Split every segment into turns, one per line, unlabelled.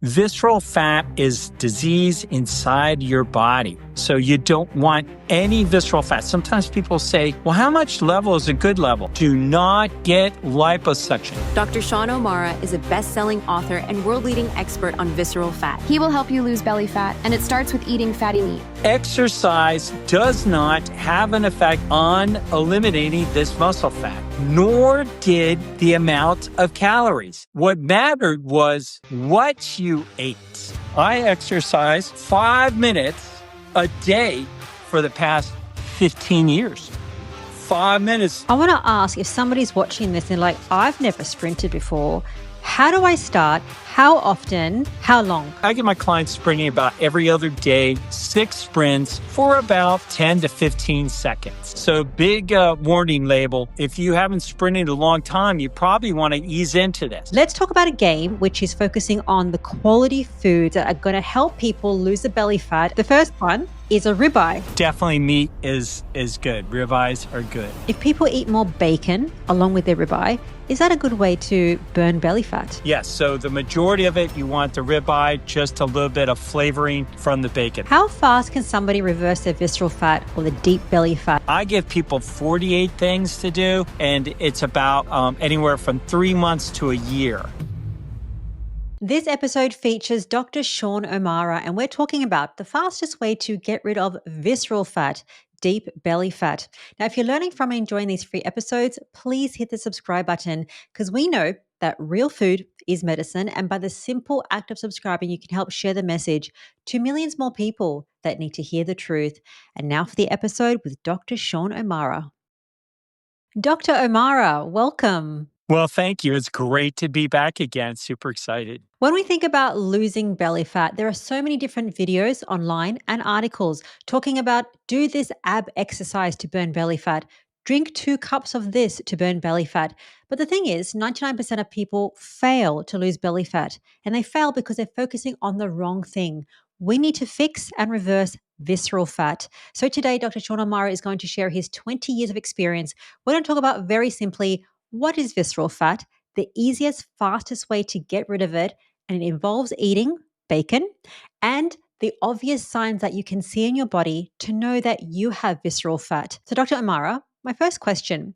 Visceral fat is disease inside your body. So you don't want any visceral fat. Sometimes people say, well, how much level is a good level? Do not get liposuction.
Dr. Sean O'Mara is a best-selling author and world-leading expert on visceral fat.
He will help you lose belly fat, and it starts with eating fatty meat.
Exercise does not have an effect on eliminating this muscle fat, nor did the amount of calories. What mattered was what you ate. I exercise 5 minutes a day for the past 15 years. 5 minutes.
I want to ask, if somebody's watching this and like, I've never sprinted before, how do I start? How often? How long?
I get my clients sprinting about every other day, 6 sprints for about 10 to 15 seconds. So big warning label. If you haven't sprinted a long time, you probably want to ease into this.
Let's talk about a game which is focusing on the quality foods that are going to help people lose the belly fat. The first one is a ribeye.
Definitely meat is good. Ribeyes are good.
If people eat more bacon along with their ribeye, is that a good way to burn belly fat?
Yes. So the majority of it, you want the ribeye, just a little bit of flavoring from the bacon.
How fast can somebody reverse their visceral fat or the deep belly fat?
I give people 48 things to do, and it's about anywhere from 3 months to a year.
This episode features Dr. Sean O'Mara, and we're talking about the fastest way to get rid of visceral fat, deep belly fat. Now, if you're learning from and enjoying these free episodes, please hit the subscribe button, because we know that real food is medicine. And by the simple act of subscribing, you can help share the message to millions more people that need to hear the truth. And now for the episode with Dr. Sean O'Mara. Dr. O'Mara, welcome.
Well, thank you. It's great to be back again. Super excited.
When we think about losing belly fat, there are so many different videos online and articles talking about do this ab exercise to burn belly fat, drink 2 cups of this to burn belly fat. But the thing is, 99% of people fail to lose belly fat, and they fail because they're focusing on the wrong thing. We need to fix and reverse visceral fat. So today, Dr. Sean O'Mara is going to share his 20 years of experience. We're going to talk about very simply, what is visceral fat, the easiest, fastest way to get rid of it, and it involves eating bacon, and the obvious signs that you can see in your body to know that you have visceral fat. So Dr. O'Mara, my first question,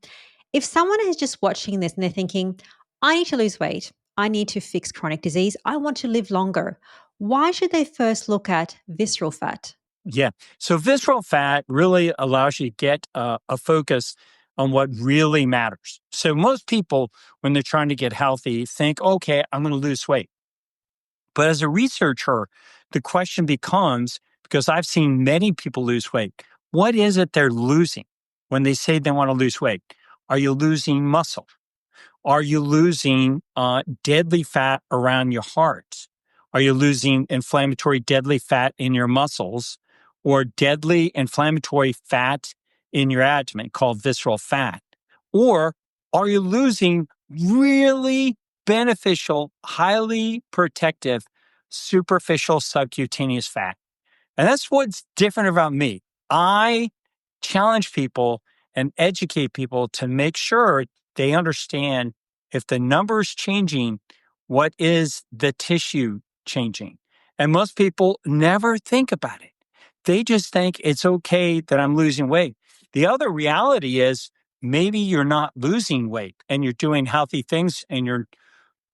if someone is just watching this and they're thinking, I need to lose weight, I need to fix chronic disease, I want to live longer, why should they first look at visceral fat?
Yeah. So visceral fat really allows you to get a focus on what really matters. So most people, when they're trying to get healthy, think, okay, I'm going to lose weight. But as a researcher, the question becomes, because I've seen many people lose weight, what is it they're losing when they say they want to lose weight? Are you losing muscle? Are you losing deadly fat around your heart? Are you losing inflammatory deadly fat in your muscles or deadly inflammatory fat in your abdomen called visceral fat? Or are you losing really beneficial, highly protective, superficial subcutaneous fat? And that's what's different about me. I challenge people and educate people to make sure they understand if the number's changing, what is the tissue changing? And most people never think about it. They just think it's okay that I'm losing weight. The other reality is maybe you're not losing weight and you're doing healthy things and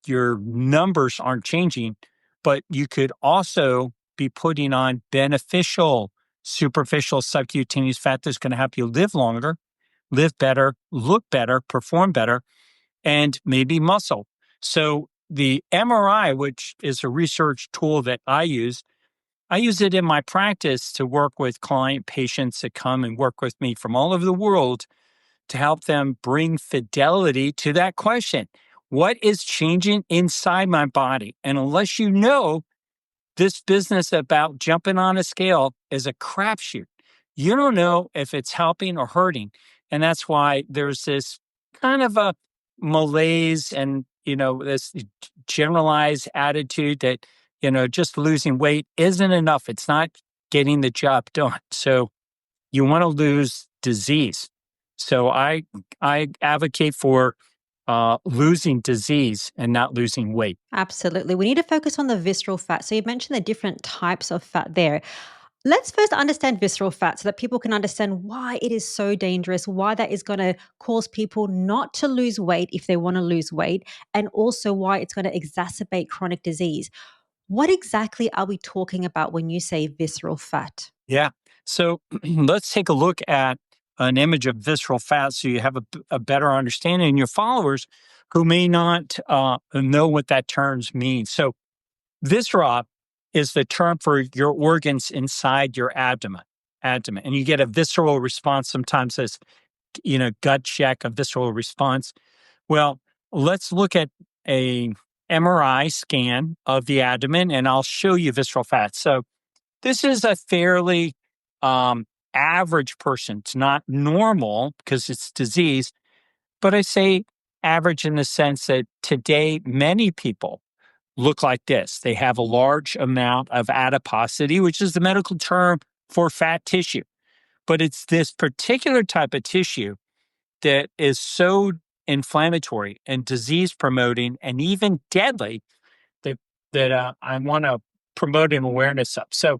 your numbers aren't changing, but you could also be putting on beneficial, superficial subcutaneous fat that's going to help you live longer, live better, look better, perform better, and maybe muscle. So the MRI, which is a research tool that I use it in my practice to work with client patients that come and work with me from all over the world to help them bring fidelity to that question. What is changing inside my body? And unless you know, this business about jumping on a scale is a crapshoot. You don't know if it's helping or hurting. And that's why there's this kind of a malaise and, this generalized attitude that, just losing weight isn't enough. It's not getting the job done. So you want to lose disease. So I advocate for losing disease and not losing weight.
Absolutely. We need to focus on the visceral fat. So you mentioned the different types of fat there. Let's first understand visceral fat so that people can understand why it is so dangerous, why that is going to cause people not to lose weight if they want to lose weight, and also why it's going to exacerbate chronic disease. What exactly are we talking about when you say visceral fat?
Yeah. So let's take a look at an image of visceral fat so you have a better understanding. And your followers who may not know what that term means. So viscera is the term for your organs inside your abdomen. And you get a visceral response sometimes as gut check, a visceral response. Well, let's look at a MRI scan of the abdomen, and I'll show you visceral fat. So this is a fairly average person. It's not normal because it's disease, but I say average in the sense that today many people look like this. They have a large amount of adiposity, which is the medical term for fat tissue. But it's this particular type of tissue that is so inflammatory and disease promoting and even deadly that I want to promote an awareness of. So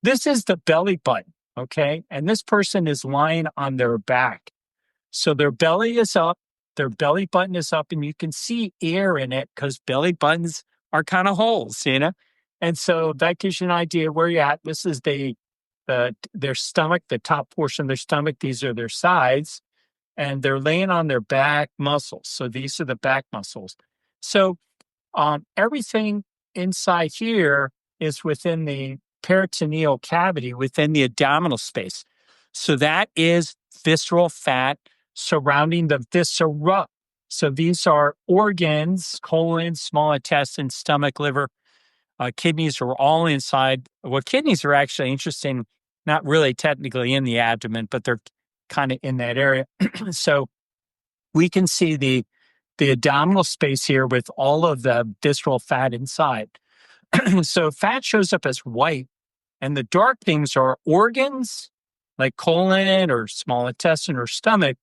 this is the belly button, okay? And this person is lying on their back. So their belly is up, their belly button is up, and you can see air in it because belly buttons are kind of holes, And so that gives you an idea of where you're at. This is their stomach, the top portion of their stomach. These are their sides, and they're laying on their back muscles. So these are the back muscles. So everything inside here is within the peritoneal cavity, within the abdominal space. So that is visceral fat surrounding the viscera. So these are organs, colon, small intestine, stomach, liver, kidneys are all inside. Well, kidneys are actually interesting, not really technically in the abdomen, but they're kind of in that area. So we can see the abdominal space here with all of the visceral fat inside. So fat shows up as white, and the dark things are organs like colon or small intestine or stomach,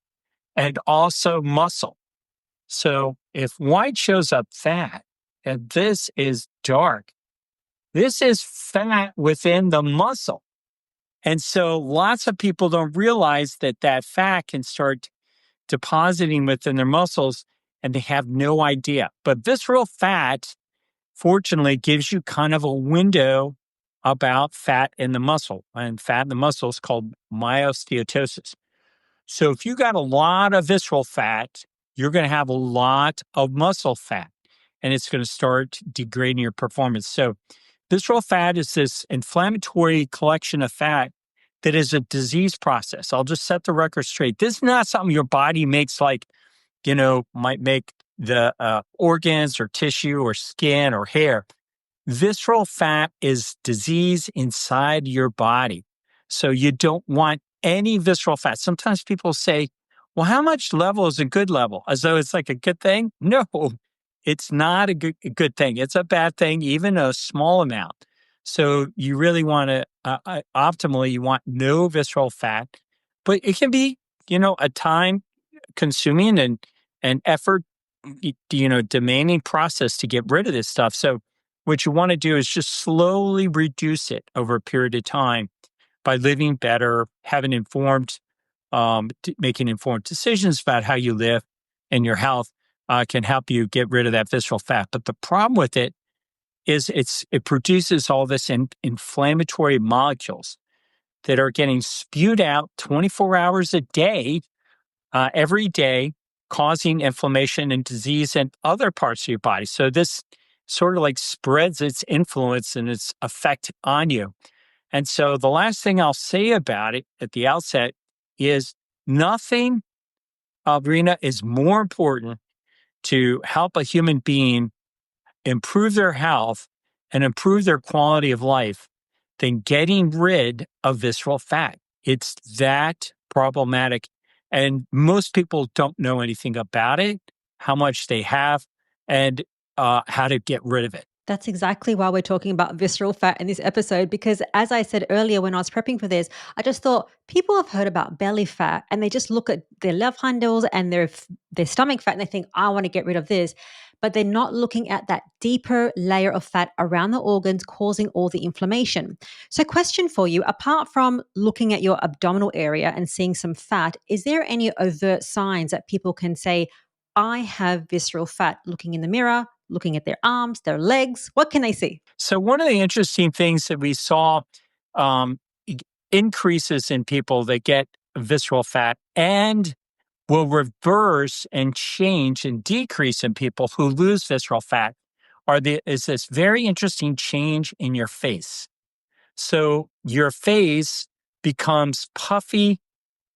and also muscle. So if white shows up fat, and this is dark, this is fat within the muscle. And so lots of people don't realize that that fat can start depositing within their muscles and they have no idea. But visceral fat, fortunately, gives you kind of a window about fat in the muscle. And fat in the muscle is called myosteatosis. So if you got a lot of visceral fat, you're going to have a lot of muscle fat, and it's going to start degrading your performance. So visceral fat is this inflammatory collection of fat that is a disease process. I'll just set the record straight. This is not something your body makes might make the organs or tissue or skin or hair. Visceral fat is disease inside your body. So you don't want any visceral fat. Sometimes people say, well, how much level is a good level? As though it's like a good thing? No, it's not a good thing. It's a bad thing, even a small amount. So you really want to, optimally, you want no visceral fat, but it can be, a time consuming and effort, demanding process to get rid of this stuff. So what you want to do is just slowly reduce it over a period of time by living better, having making informed decisions about how you live and your health can help you get rid of that visceral fat. But the problem with it is it produces all this inflammatory molecules that are getting spewed out 24 hours a day, every day, causing inflammation and disease in other parts of your body. So this sort of like spreads its influence and its effect on you. And so the last thing I'll say about it at the outset is nothing, Rena, is more important to help a human being improve their health and improve their quality of life than getting rid of visceral fat. It's that problematic. And most people don't know anything about it, how much they have, and how to get rid of it.
That's exactly why we're talking about visceral fat in this episode. Because as I said earlier, when I was prepping for this, I just thought people have heard about belly fat and they just look at their love handles and their stomach fat and they think, I want to get rid of this. But they're not looking at that deeper layer of fat around the organs causing all the inflammation. So, question for you, apart from looking at your abdominal area and seeing some fat, is there any overt signs that people can say, I have visceral fat, looking in the mirror, looking at their arms, their legs? What can they see?
So one of the interesting things that we saw um, increases in people that get visceral fat and will reverse and change and decrease in people who lose visceral fat is this very interesting change in your face. So your face becomes puffy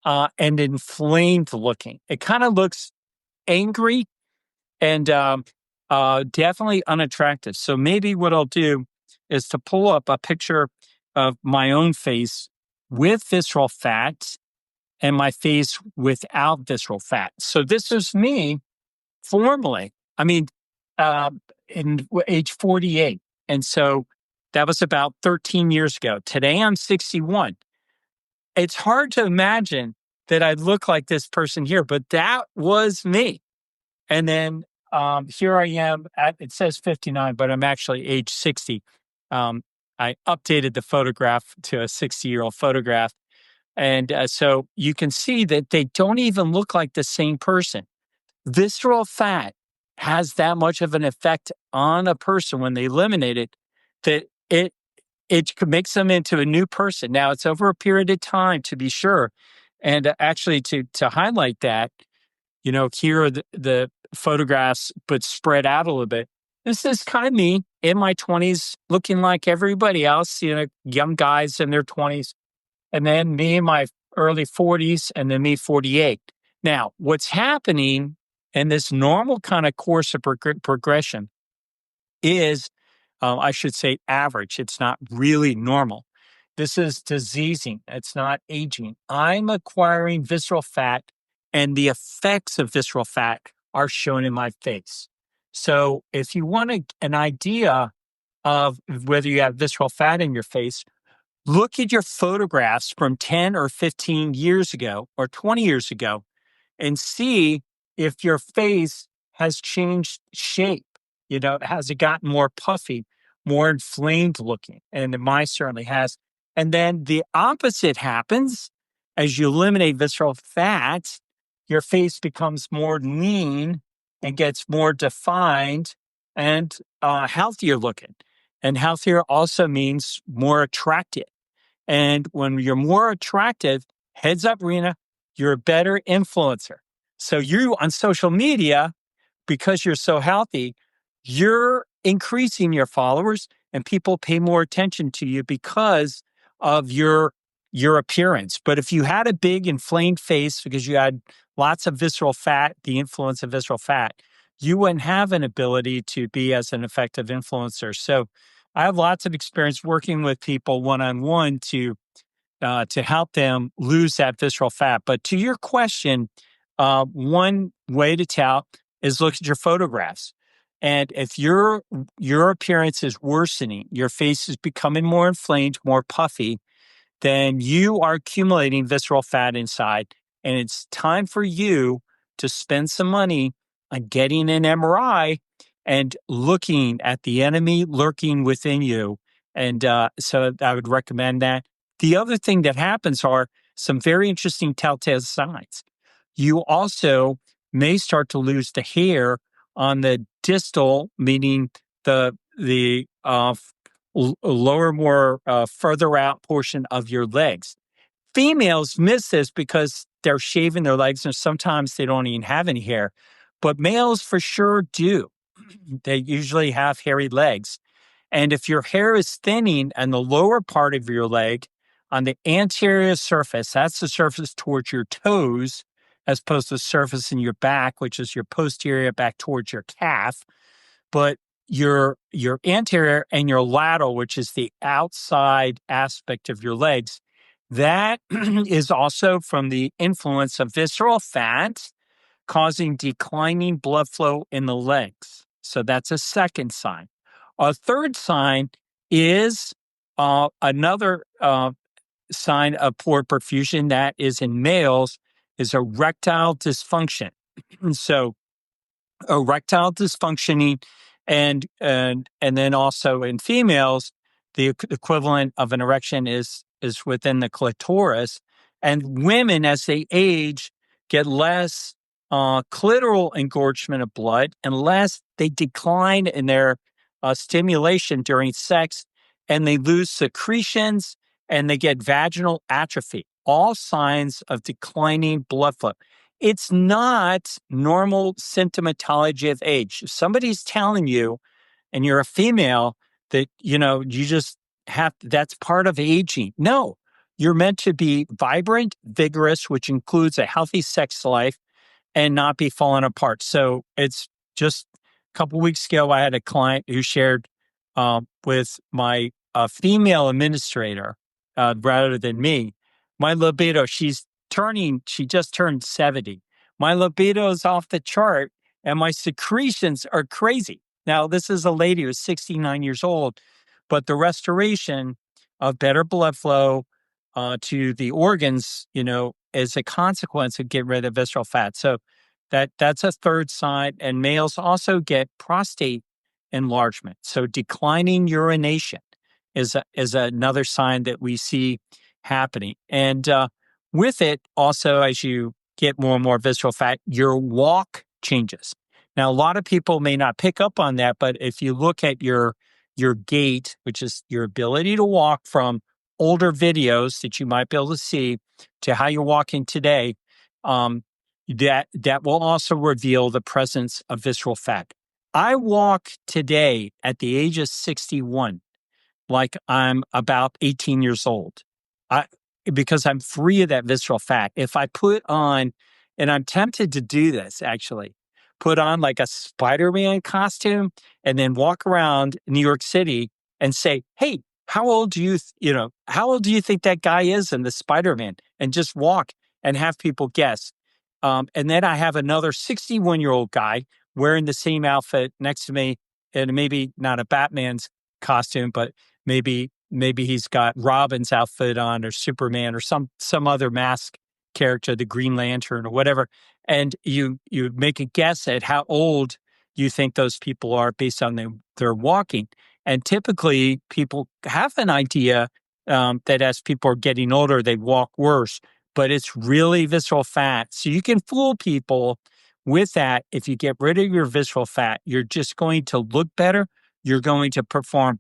and inflamed looking. It kind of looks angry and definitely unattractive. So maybe what I'll do is to pull up a picture of my own face with visceral fat and my face without visceral fat. So this is me formerly. I mean, uh, age 48. And so that was about 13 years ago. Today I'm 61. It's hard to imagine that I look like this person here, but that was me. And then here I am it says 59, but I'm actually age 60. I updated the photograph to a 60-year-old photograph. And so you can see that they don't even look like the same person. Visceral fat has that much of an effect on a person when they eliminate it that it makes them into a new person. Now, it's over a period of time, to be sure. And actually, to highlight that, here are the photographs, but spread out a little bit. This is kind of me in my 20s, looking like everybody else, young guys in their 20s, and then me in my early 40s, and then me 48. Now, what's happening in this normal kind of course of progression is, I should say, average. It's not really normal. This is diseasing. It's not aging. I'm acquiring visceral fat, and the effects of visceral fat are shown in my face. So if you want an idea of whether you have visceral fat in your face, look at your photographs from 10 or 15 years ago or 20 years ago and see if your face has changed shape. Has it gotten more puffy, more inflamed looking? And mine certainly has. And then the opposite happens as you eliminate visceral fat, your face becomes more lean and gets more defined and healthier looking. And healthier also means more attractive. And when you're more attractive, heads up, Rena, you're a better influencer. So you on social media, because you're so healthy, you're increasing your followers and people pay more attention to you because of your appearance. But if you had a big inflamed face because you had lots of visceral fat, the influence of visceral fat, you wouldn't have an ability to be as an effective influencer. So I have lots of experience working with people one-on-one to help them lose that visceral fat. But to your question, one way to tell is look at your photographs. And if your appearance is worsening, your face is becoming more inflamed, more puffy, then you are accumulating visceral fat inside. And it's time for you to spend some money on getting an MRI and looking at the enemy lurking within you. And so I would recommend that. The other thing that happens are some very interesting telltale signs. You also may start to lose the hair on the distal, meaning the lower, more further out portion of your legs. Females miss this because they're shaving their legs, and sometimes they don't even have any hair. But males for sure do. They usually have hairy legs. And if your hair is thinning on the lower part of your leg, on the anterior surface, that's the surface towards your toes, as opposed to the surface in your back, which is your posterior back towards your calf. But your anterior and your lateral, which is the outside aspect of your legs, that is also from the influence of visceral fat causing declining blood flow in the legs. So that's a second sign. A third sign is another sign of poor perfusion that is in males is erectile dysfunction. So erectile dysfunctioning and then also in females the equivalent of an erection is within the clitoris, and women as they age get less clitoral engorgement of blood unless they decline in their stimulation during sex, and they lose secretions and they get vaginal atrophy, all signs of declining blood flow. It's not normal symptomatology of age. If somebody's telling you, and you're a female, that, you just that's part of aging. No, you're meant to be vibrant, vigorous, which includes a healthy sex life and not be falling apart. So it's just a couple weeks ago, I had a client who shared with my female administrator rather than me. My libido, she just turned 70. My libido is off the chart and my secretions are crazy. Now, this is a lady who's 69 years old, but the restoration of better blood flow to the organs, is a consequence of getting rid of visceral fat. So that's a third sign. And males also get prostate enlargement. So declining urination is another sign that we see happening. And with it, also, as you get more and more visceral fat, your walk changes. Now, a lot of people may not pick up on that, but if you look at your gait, which is your ability to walk from older videos that you might be able to see to how you're walking today, that will also reveal the presence of visceral fat. I walk today at the age of 61 like I'm about 18 years old. Because I'm free of that visceral fat. If I put on, and I'm tempted to do this actually, put on like a Spider-Man costume and then walk around New York City and say, "Hey, how old do how old do you think that guy is in the Spider-Man?" And just walk and have people guess. And then I have another 61-year-old guy wearing the same outfit next to me, and maybe not a Batman's costume, but maybe he's got Robin's outfit on, or Superman, or some other mask character, the Green Lantern or whatever. And you make a guess at how old you think those people are based on their walking. And typically people have an idea that as people are getting older, they walk worse, but it's really visceral fat. So you can fool people with that. If you get rid of your visceral fat, you're just going to look better. You're going to perform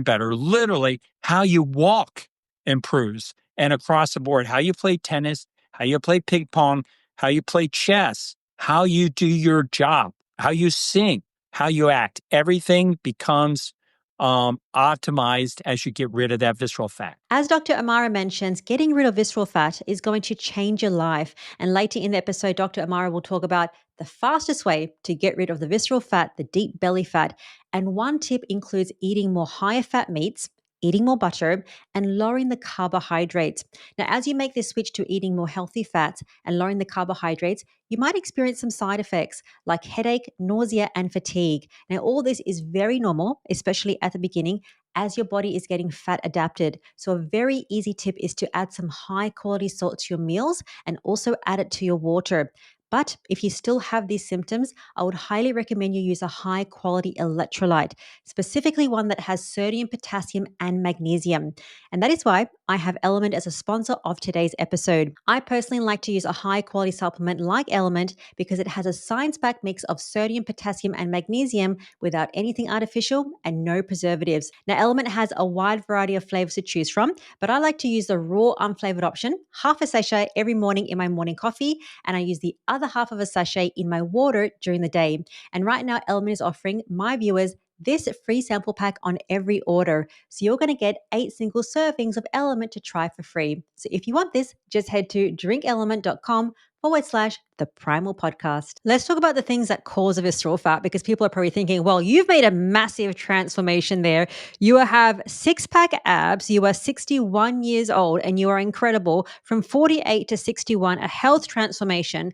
better. Literally, how you walk improves. And across the board, how you play tennis, how you play ping pong, how you play chess, how you do your job, how you sing, how you act. Everything becomes optimized as you get rid of that visceral fat.
As Dr. Amara mentions, getting rid of visceral fat is going to change your life. And later in the episode, Dr. Amara will talk about the fastest way to get rid of the visceral fat, the deep belly fat. And one tip includes eating more higher fat meats, eating more butter, and lowering the carbohydrates. Now, as you make this switch to eating more healthy fats and lowering the carbohydrates, you might experience some side effects like headache, nausea, and fatigue. Now, all this is very normal, especially at the beginning, as your body is getting fat adapted. So a very easy tip is to add some high quality salt to your meals and also add it to your water. But if you still have these symptoms, I would highly recommend you use a high quality electrolyte, specifically one that has sodium, potassium, and magnesium. And that is why I have Element as a sponsor of today's episode. I personally like to use a high quality supplement like Element because it has a science-backed mix of sodium, potassium, and magnesium without anything artificial and no preservatives. Now, Element has a wide variety of flavors to choose from, but I like to use the raw unflavored option, half a sachet every morning in my morning coffee, and I use the other half of a sachet in my water during the day. And right now, Element is offering my viewers this free sample pack on every order. So you're going to get 8 single servings of Element to try for free. So if you want this, just head to drinkelement.com/the Primal Podcast. Let's talk about the things that cause a visceral fat, because people are probably thinking, well, you've made a massive transformation there. You have 6-pack abs, you are 61 years old, and you are incredible. From 48 to 61, a health transformation.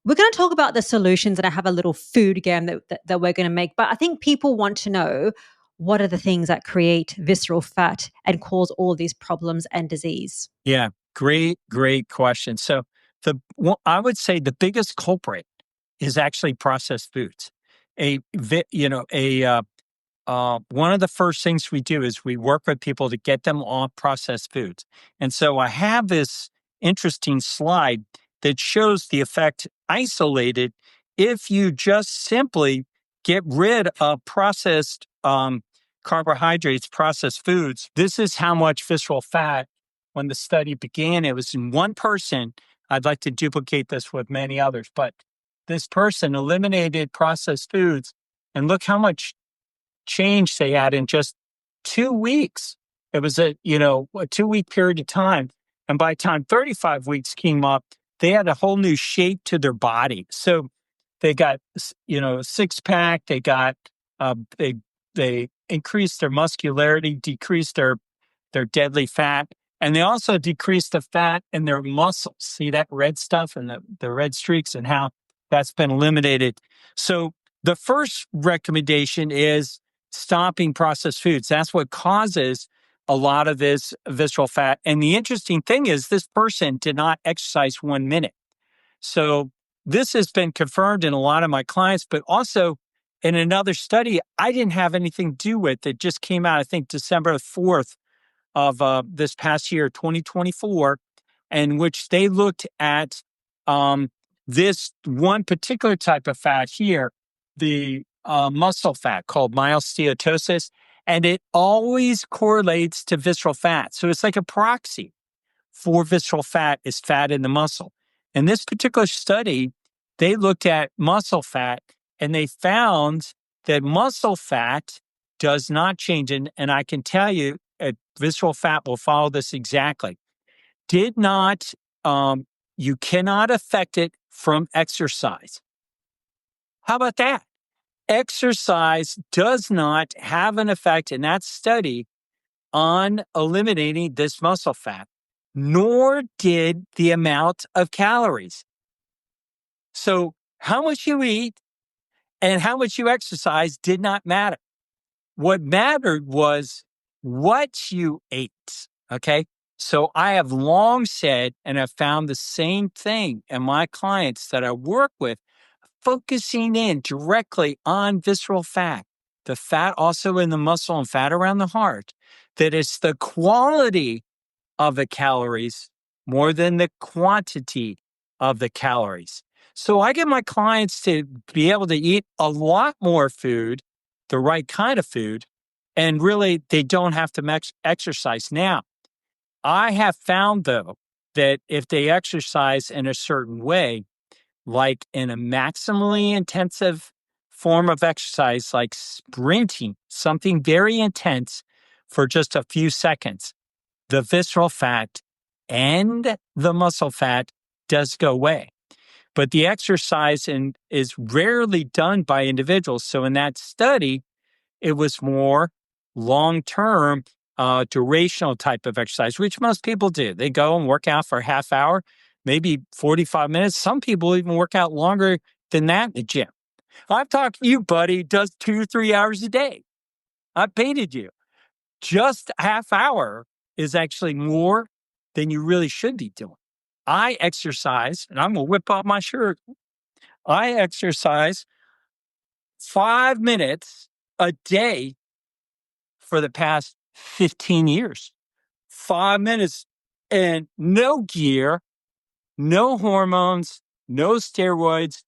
We're going to talk about the solutions, and I have a little food game that we're going to make. But I think people want to know, what are the things that create visceral fat and cause all these problems and disease?
Yeah, great question. So I would say the biggest culprit is actually processed foods. One of the first things we do is we work with people to get them off processed foods. And so I have this interesting slide that shows the effect isolated if you just simply get rid of processed carbohydrates, processed foods. This is how much visceral fat, when the study began, it was in one person. I'd like to duplicate this with many others, but this person eliminated processed foods, and look how much change they had in just 2 weeks. It was a 2 week period of time. And by the time 35 weeks came up, they had a whole new shape to their body. So they got, a six pack, uh, they, they increased their muscularity, decreased their deadly fat. And they also decreased the fat in their muscles. See that red stuff and the red streaks, and how that's been eliminated. So the first recommendation is stopping processed foods. That's what causes a lot of this visceral fat. And the interesting thing is, this person did not exercise 1 minute. So this has been confirmed in a lot of my clients, but also in another study I didn't have anything to do with. It just came out, I think, December 4th of this past year, 2024, in which they looked at this one particular type of fat here, the muscle fat called myosteatosis, and it always correlates to visceral fat. So it's like a proxy for visceral fat is fat in the muscle. In this particular study, they looked at muscle fat, and they found that muscle fat does not change. And I can tell you, visceral fat will follow this exactly. Did not, you cannot affect it from exercise. How about that? Exercise does not have an effect in that study on eliminating this muscle fat, nor did the amount of calories. So how much you eat and how much you exercise did not matter. What mattered was what you ate. Okay. So I have long said, and I've found the same thing in my clients that I work with, focusing in directly on visceral fat, the fat also in the muscle and fat around the heart, that it's the quality of the calories more than the quantity of the calories. So I get my clients to be able to eat a lot more food, the right kind of food, and really they don't have to exercise. Now, I have found, though, that if they exercise in a certain way, like in a maximally intensive form of exercise, like sprinting, something very intense for just a few seconds, the visceral fat and the muscle fat does go away. But the exercise is rarely done by individuals. So in that study, it was more long-term, durational type of exercise, which most people do. They go and work out for a half hour, maybe 45 minutes. Some people even work out longer than that in the gym. I'm talking to you, buddy, does 2-3 hours a day. I painted you. Just a half hour is actually more than you really should be doing. I exercise, and I'm going to whip off my shirt. I exercise 5 minutes a day for the past 15 years. 5 minutes, and no gear, no hormones, no steroids,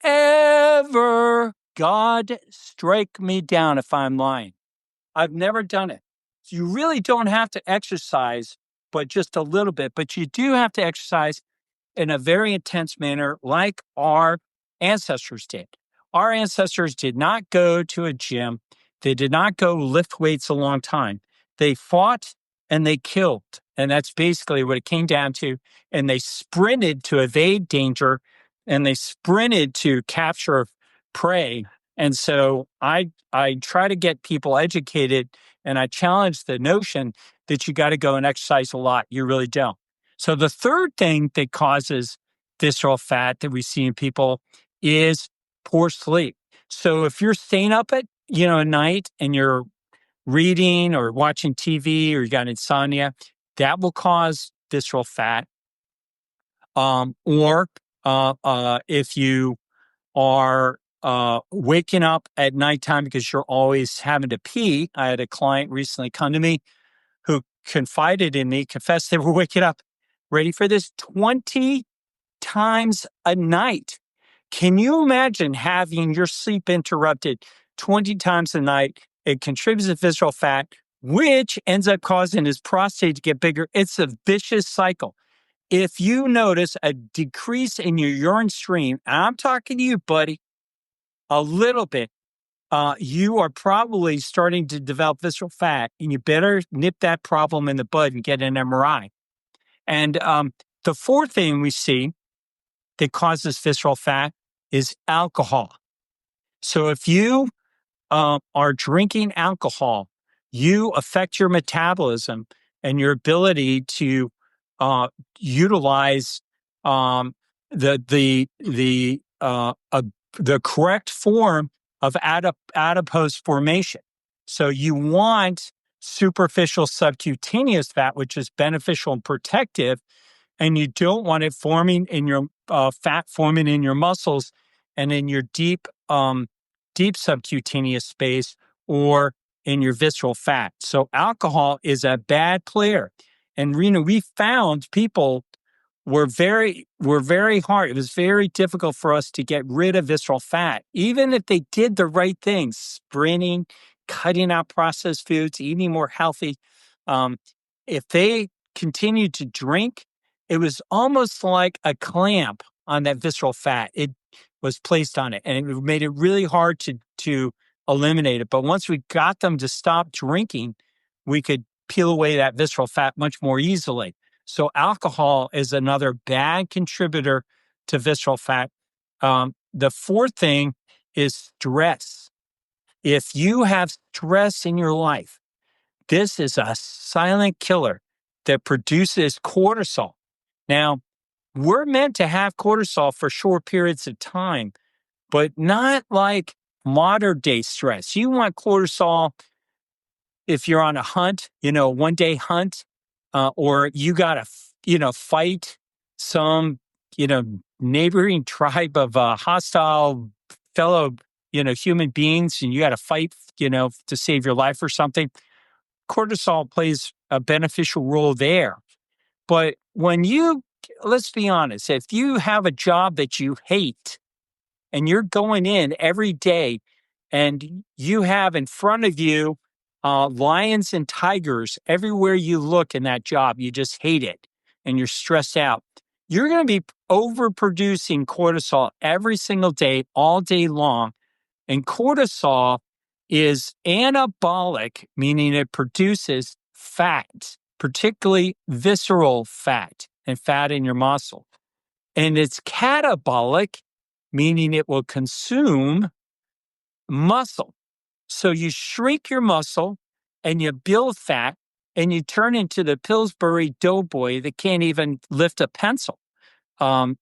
ever. God strike me down if I'm lying. I've never done it. So you really don't have to exercise, but just a little bit. But you do have to exercise in a very intense manner, like our ancestors did. Our ancestors did not go to a gym. They did not go lift weights a long time. They fought and they killed. And that's basically what it came down to. And they sprinted to evade danger, and they sprinted to capture prey. And so I try to get people educated, and I challenge the notion that you got to go and exercise a lot. You really don't. So the third thing that causes visceral fat that we see in people is poor sleep. So if you're staying up at night and you're reading or watching TV or you got insomnia, that will cause visceral fat. Or if you are waking up at nighttime because you're always having to pee. I had a client recently come to me who confided in me, confessed they were waking up, ready for this, 20 times a night. Can you imagine having your sleep interrupted 20 times a night? It contributes to visceral fat, which ends up causing his prostate to get bigger. It's a vicious cycle. If you notice a decrease in your urine stream, and I'm talking to you, buddy, a little bit, you are probably starting to develop visceral fat, and you better nip that problem in the bud and get an MRI. And the fourth thing we see that causes visceral fat is alcohol. So if you are drinking alcohol, you affect your metabolism and your ability to utilize the correct form of adipose formation. So you want superficial subcutaneous fat, which is beneficial and protective, and you don't want it forming in your fat forming in your muscles and in your deep subcutaneous space or in your visceral fat. So alcohol is a bad player. And Rena, we found people were very hard. It was very difficult for us to get rid of visceral fat, even if they did the right things, sprinting, cutting out processed foods, eating more healthy. If they continued to drink, it was almost like a clamp on that visceral fat. It was placed on it, and it made it really hard to eliminate it. But once we got them to stop drinking, we could peel away that visceral fat much more easily. So alcohol is another bad contributor to visceral fat. The fourth thing is stress. If you have stress in your life, this is a silent killer that produces cortisol. Now, we're meant to have cortisol for short periods of time, but not like modern day stress. You want cortisol if you're on a hunt, one day hunt, or you got to, fight some, neighboring tribe of hostile fellow, human beings, and you got to fight, to save your life or something. Cortisol plays a beneficial role there. But let's be honest, if you have a job that you hate and you're going in every day and you have in front of you lions and tigers everywhere you look in that job, you just hate it and you're stressed out, you're going to be overproducing cortisol every single day, all day long. And cortisol is anabolic, meaning it produces fat, particularly visceral fat and fat in your muscle. And it's catabolic, meaning it will consume muscle. So you shrink your muscle and you build fat and you turn into the Pillsbury Doughboy that can't even lift a pencil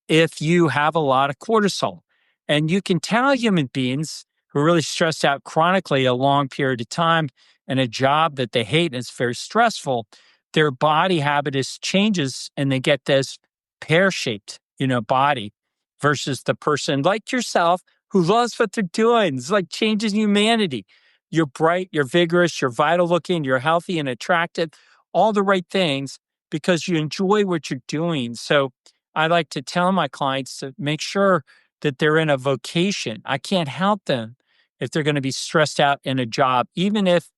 if you have a lot of cortisol. And you can tell human beings who are really stressed out chronically a long period of time in a job that they hate and it's very stressful, their body habitus changes and they get this pear-shaped, body versus the person like yourself who loves what they're doing. It's like changes humanity. You're bright, you're vigorous, you're vital looking, you're healthy and attractive, all the right things because you enjoy what you're doing. So I like to tell my clients to make sure that they're in a vocation. I can't help them if they're going to be stressed out in a job, even if,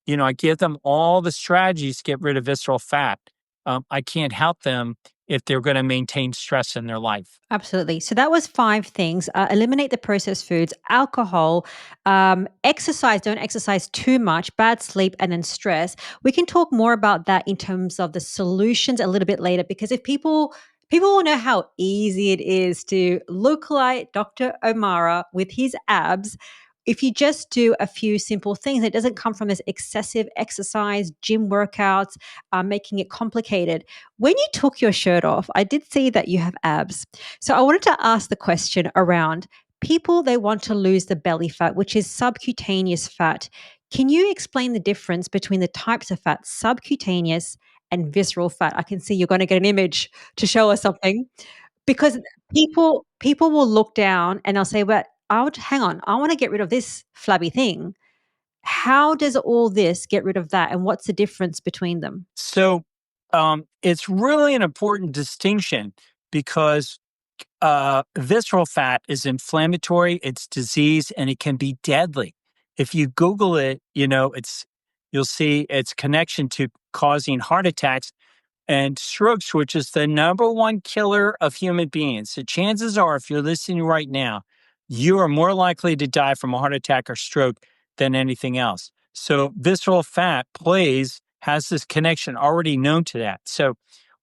I give them all the strategies to get rid of visceral fat. I can't help them if they're going to maintain stress in their life.
Absolutely. So that was 5 things. Eliminate the processed foods, alcohol, exercise, don't exercise too much, bad sleep, and then stress. We can talk more about that in terms of the solutions a little bit later, because if people will know how easy it is to look like Dr. O'Mara with his abs if you just do a few simple things, it doesn't come from this excessive exercise, gym workouts, making it complicated. When you took your shirt off, I did see that you have abs. So I wanted to ask the question around people, they want to lose the belly fat, which is subcutaneous fat. Can you explain the difference between the types of fat, subcutaneous and visceral fat? I can see you're going to get an image to show us something because people will look down and they'll say, "But hang on, I want to get rid of this flabby thing." How does all this get rid of that, and what's the difference between them?
So it's really an important distinction because visceral fat is inflammatory, it's disease, and it can be deadly. If you Google it, you'll see its connection to causing heart attacks and strokes, which is the number one killer of human beings. So chances are, if you're listening right now, you are more likely to die from a heart attack or stroke than anything else. So visceral fat has this connection already known to that. So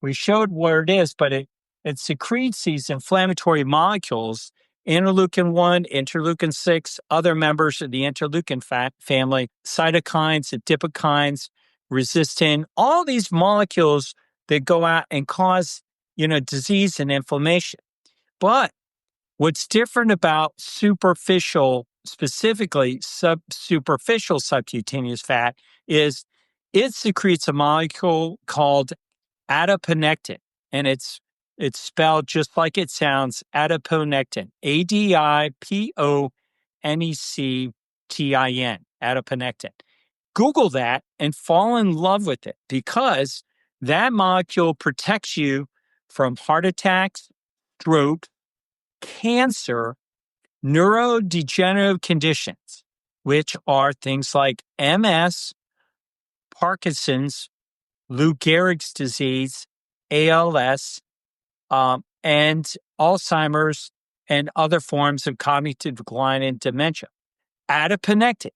we showed where it is, but it secretes these inflammatory molecules, interleukin 1, interleukin 6, other members of the interleukin fat family, cytokines, adipokines, resistin, all these molecules that go out and cause, disease and inflammation. But what's different about specifically superficial subcutaneous fat is it secretes a molecule called adiponectin, and it's spelled just like it sounds, adiponectin, adiponectin, adiponectin. Google that and fall in love with it because that molecule protects you from heart attacks, stroke, cancer, neurodegenerative conditions, which are things like MS, Parkinson's, Lou Gehrig's disease, ALS, and Alzheimer's, and other forms of cognitive decline and dementia. Adiponectin.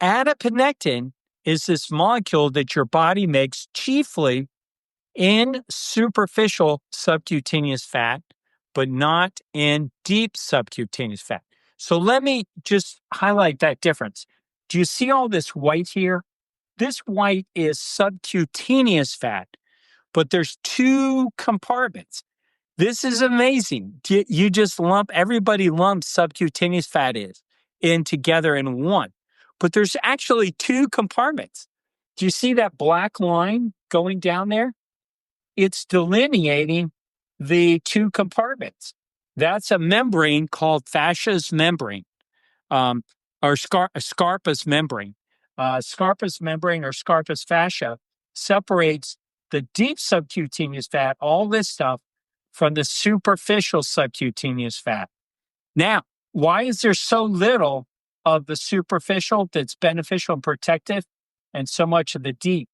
Adiponectin is this molecule that your body makes chiefly in superficial subcutaneous fat, but not in deep subcutaneous fat. So let me just highlight that difference. Do you see all this white here? This white is subcutaneous fat, but there's two compartments. This is amazing. You just everybody lumps subcutaneous fat in together in one, but there's actually two compartments. Do you see that black line going down there? It's delineating the two compartments. That's a membrane called fascious membrane, or scarpa's membrane. Scarpa's membrane or scarpa's fascia separates the deep subcutaneous fat, all this stuff, from the superficial subcutaneous fat. Now, why is there so little of the superficial that's beneficial and protective and so much of the deep?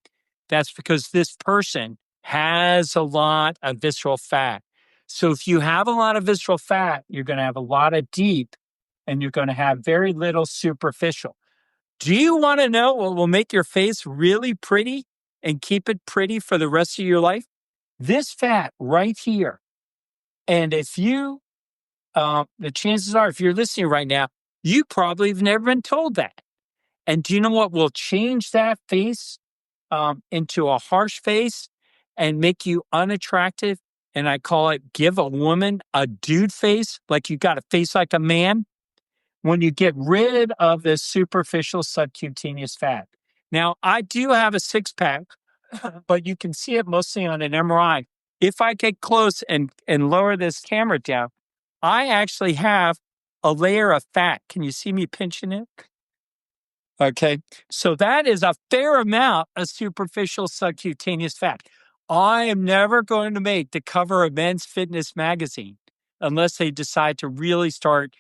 That's because this person has a lot of visceral fat. So if you have a lot of visceral fat, you're going to have a lot of deep and you're going to have very little superficial. Do you want to know what will make your face really pretty and keep it pretty for the rest of your life? This fat right here. And if you, the chances are, if you're listening right now, you probably have never been told that. And do you know what will change that face into a harsh face and make you unattractive? And I call it give a woman a dude face, like you got a face like a man, when you get rid of this superficial subcutaneous fat. Now, I do have a six pack, but you can see it mostly on an MRI. If I get close and lower this camera down, I actually have a layer of fat. Can you see me pinching it? Okay. So that is a fair amount of superficial subcutaneous fat. I am never going to make the cover of Men's Fitness magazine unless they decide to really start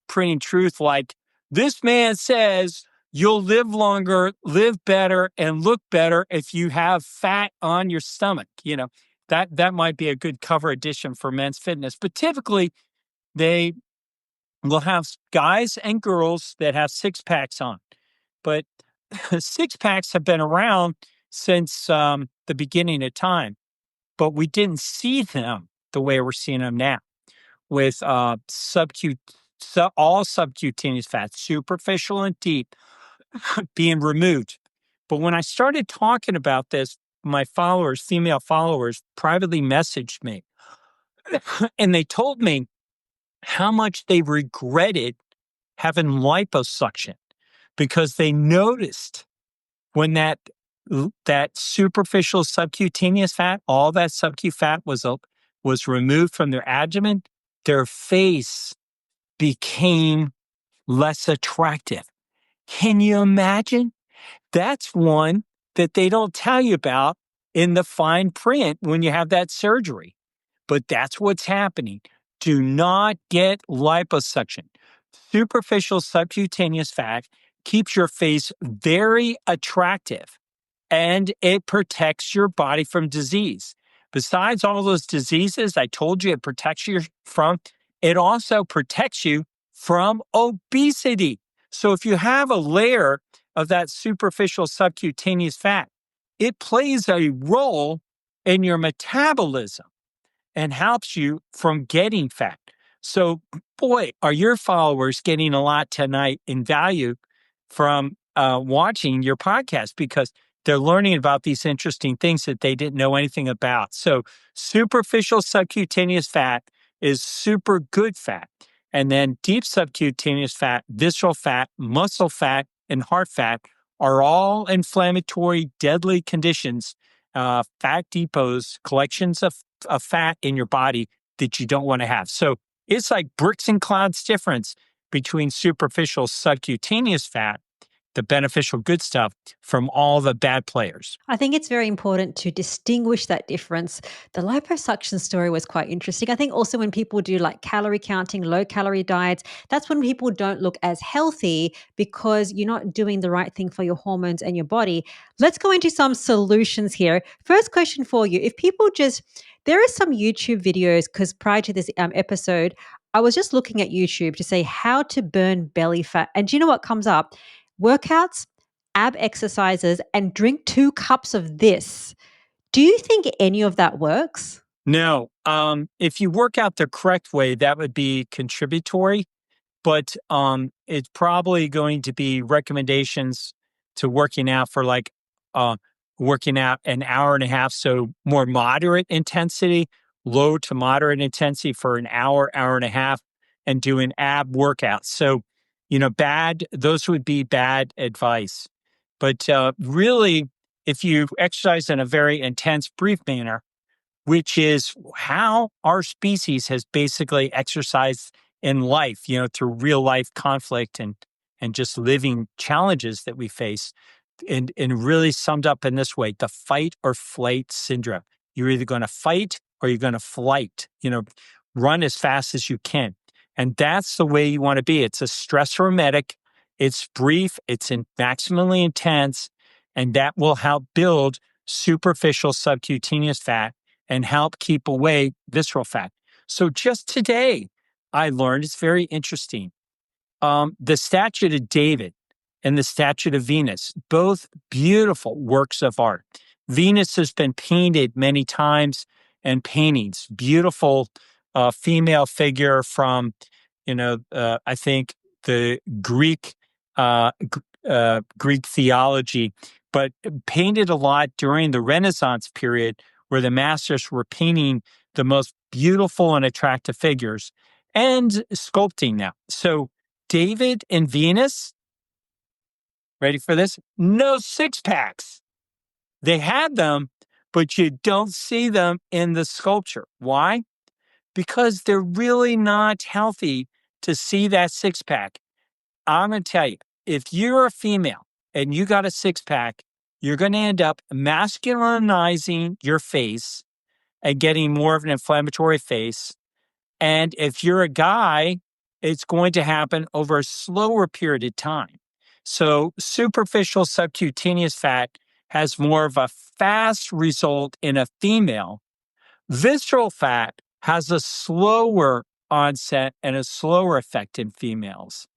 printing truth like this man says you'll live longer, live better, and look better if you have fat on your stomach. That might be a good cover edition for Men's Fitness. But typically, they will have guys and girls that have six packs on. But six packs have been around since the beginning of time, but we didn't see them the way we're seeing them now with So all subcutaneous fat, superficial and deep, being removed. But when I started talking about this, my followers, female followers, privately messaged me and they told me how much they regretted having liposuction because they noticed when that superficial subcutaneous fat, all that subcu fat was removed from their abdomen, their face became less attractive. Can you imagine? That's one that they don't tell you about in the fine print when you have that surgery. But that's what's happening. Do not get liposuction. Superficial subcutaneous fat keeps your face very attractive and it protects your body from disease. Besides all those diseases I told you it protects you from, it also protects you from obesity. So if you have a layer of that superficial subcutaneous fat, it plays a role in your metabolism and helps you from getting fat. So, boy, are your followers getting a lot tonight in value from watching your podcast because they're learning about these interesting things that they didn't know anything about. So, superficial subcutaneous fat is super good fat. And then deep subcutaneous fat, visceral fat, muscle fat, and heart fat are all inflammatory, deadly conditions, fat depots, collections of fat in your body that you don't want to have. So it's like bricks and clouds difference between superficial subcutaneous fat, the beneficial good stuff, from all the bad players.
I think it's very important to distinguish that difference. The liposuction story was quite interesting. I think also when people do like calorie counting, low calorie diets, that's when people don't look as healthy because you're not doing the right thing for your hormones and your body. Let's go into some solutions here. First question for you. If people just, there are some YouTube videos because prior to this episode, I was just looking at YouTube to say how to burn belly fat. And do you know what comes up? Workouts, ab exercises, and drink 2 cups of this. Do you think any of that works?
No, if you work out the correct way, that would be contributory, but it's probably going to be recommendations to working out for like working out an hour and a half. So more moderate intensity, low to moderate intensity for an hour, hour and a half, and doing ab workouts. So, those would be bad advice. But really, if you exercise in a very intense, brief manner, which is how our species has basically exercised in life, through real life conflict and just living challenges that we face. And really summed up in this way, the fight or flight syndrome. You're either going to fight or you're going to flight, run as fast as you can. And that's the way you want to be. It's a stress hormetic. It's brief. It's maximally intense. And that will help build superficial subcutaneous fat and help keep away visceral fat. So just today, I learned, it's very interesting, the Statue of David and the Statue of Venus, both beautiful works of art. Venus has been painted many times in paintings, beautiful female figure from, I think the Greek theology, but painted a lot during the Renaissance period where the masters were painting the most beautiful and attractive figures and sculpting them. So David and Venus, ready for this? No six packs. They had them, but you don't see them in the sculpture. Why? Because they're really not healthy to see that six pack. I'm going to tell you, if you're a female and you got a six pack, you're going to end up masculinizing your face and getting more of an inflammatory face. And if you're a guy, it's going to happen over a slower period of time. So superficial subcutaneous fat has more of a fast result in a female. Visceral fat has a slower onset and a slower effect in females.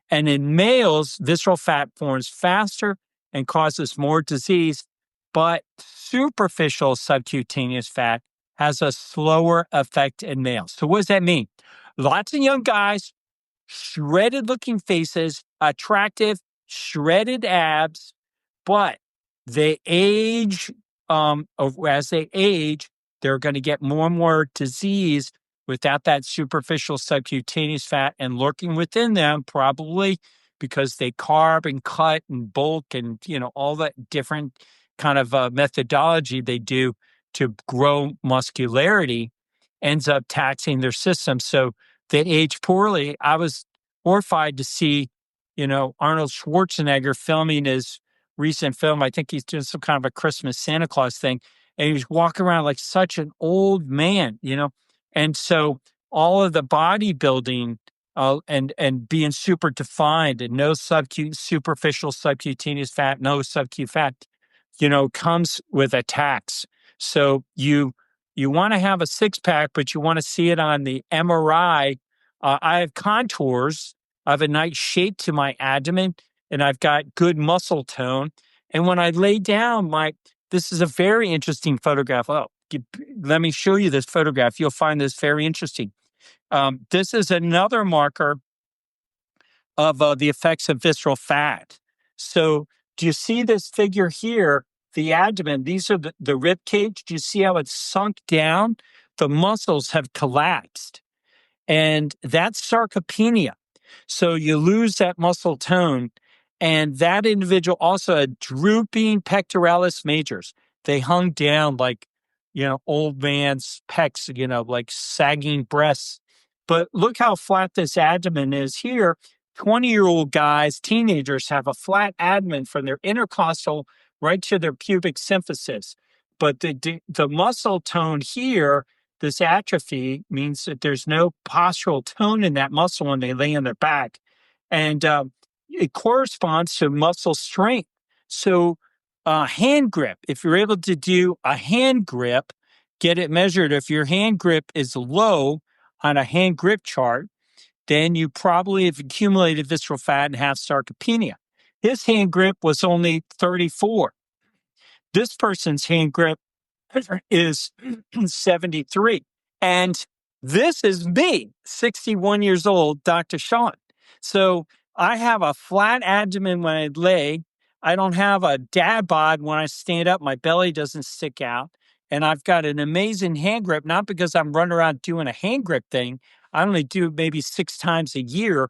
And in males, visceral fat forms faster and causes more disease, but superficial subcutaneous fat has a slower effect in males. So what does that mean? Lots of young guys shredded looking faces, attractive, shredded abs, but they age, as they age, they're going to get more and more disease without that superficial subcutaneous fat and lurking within them, probably because they carb and cut and bulk and, all that different kind of methodology they do to grow muscularity ends up taxing their system. So they age poorly. I was horrified to see, Arnold Schwarzenegger filming his recent film. I think he's doing some kind of a Christmas Santa Claus thing. And he was walking around like such an old man, And so all of the bodybuilding and being super defined and no superficial subcutaneous fat, no subcu fat, comes with a tax. So you want to have a six pack, but you want to see it on the MRI. I have contours. I have a nice shape to my abdomen, and I've got good muscle tone. And when I lay down, this is a very interesting photograph. Oh, let me show you this photograph. You'll find this very interesting. This is another marker of the effects of visceral fat. So do you see this figure here? The abdomen, these are the rib cage. Do you see how it's sunk down? The muscles have collapsed. And that's sarcopenia. So you lose that muscle tone. And that individual also had drooping pectoralis majors. They hung down like, old man's pecs, like sagging breasts. But look how flat this abdomen is here. 20-year-old guys, teenagers have a flat abdomen from their intercostal right to their pubic symphysis. But the muscle tone here, this atrophy, means that there's no postural tone in that muscle when they lay on their back. And it corresponds to muscle strength. So hand grip, if you're able to do a hand grip, get it measured. If your hand grip is low on a hand grip chart, then you probably have accumulated visceral fat and have sarcopenia. His hand grip was only 34. This person's hand grip is 73. And this is me, 61 years old, Dr. Sean. So I have a flat abdomen when I lay. I don't have a dad bod when I stand up. My belly doesn't stick out. And I've got an amazing hand grip, not because I'm running around doing a hand grip thing. I only do maybe 6 times a year,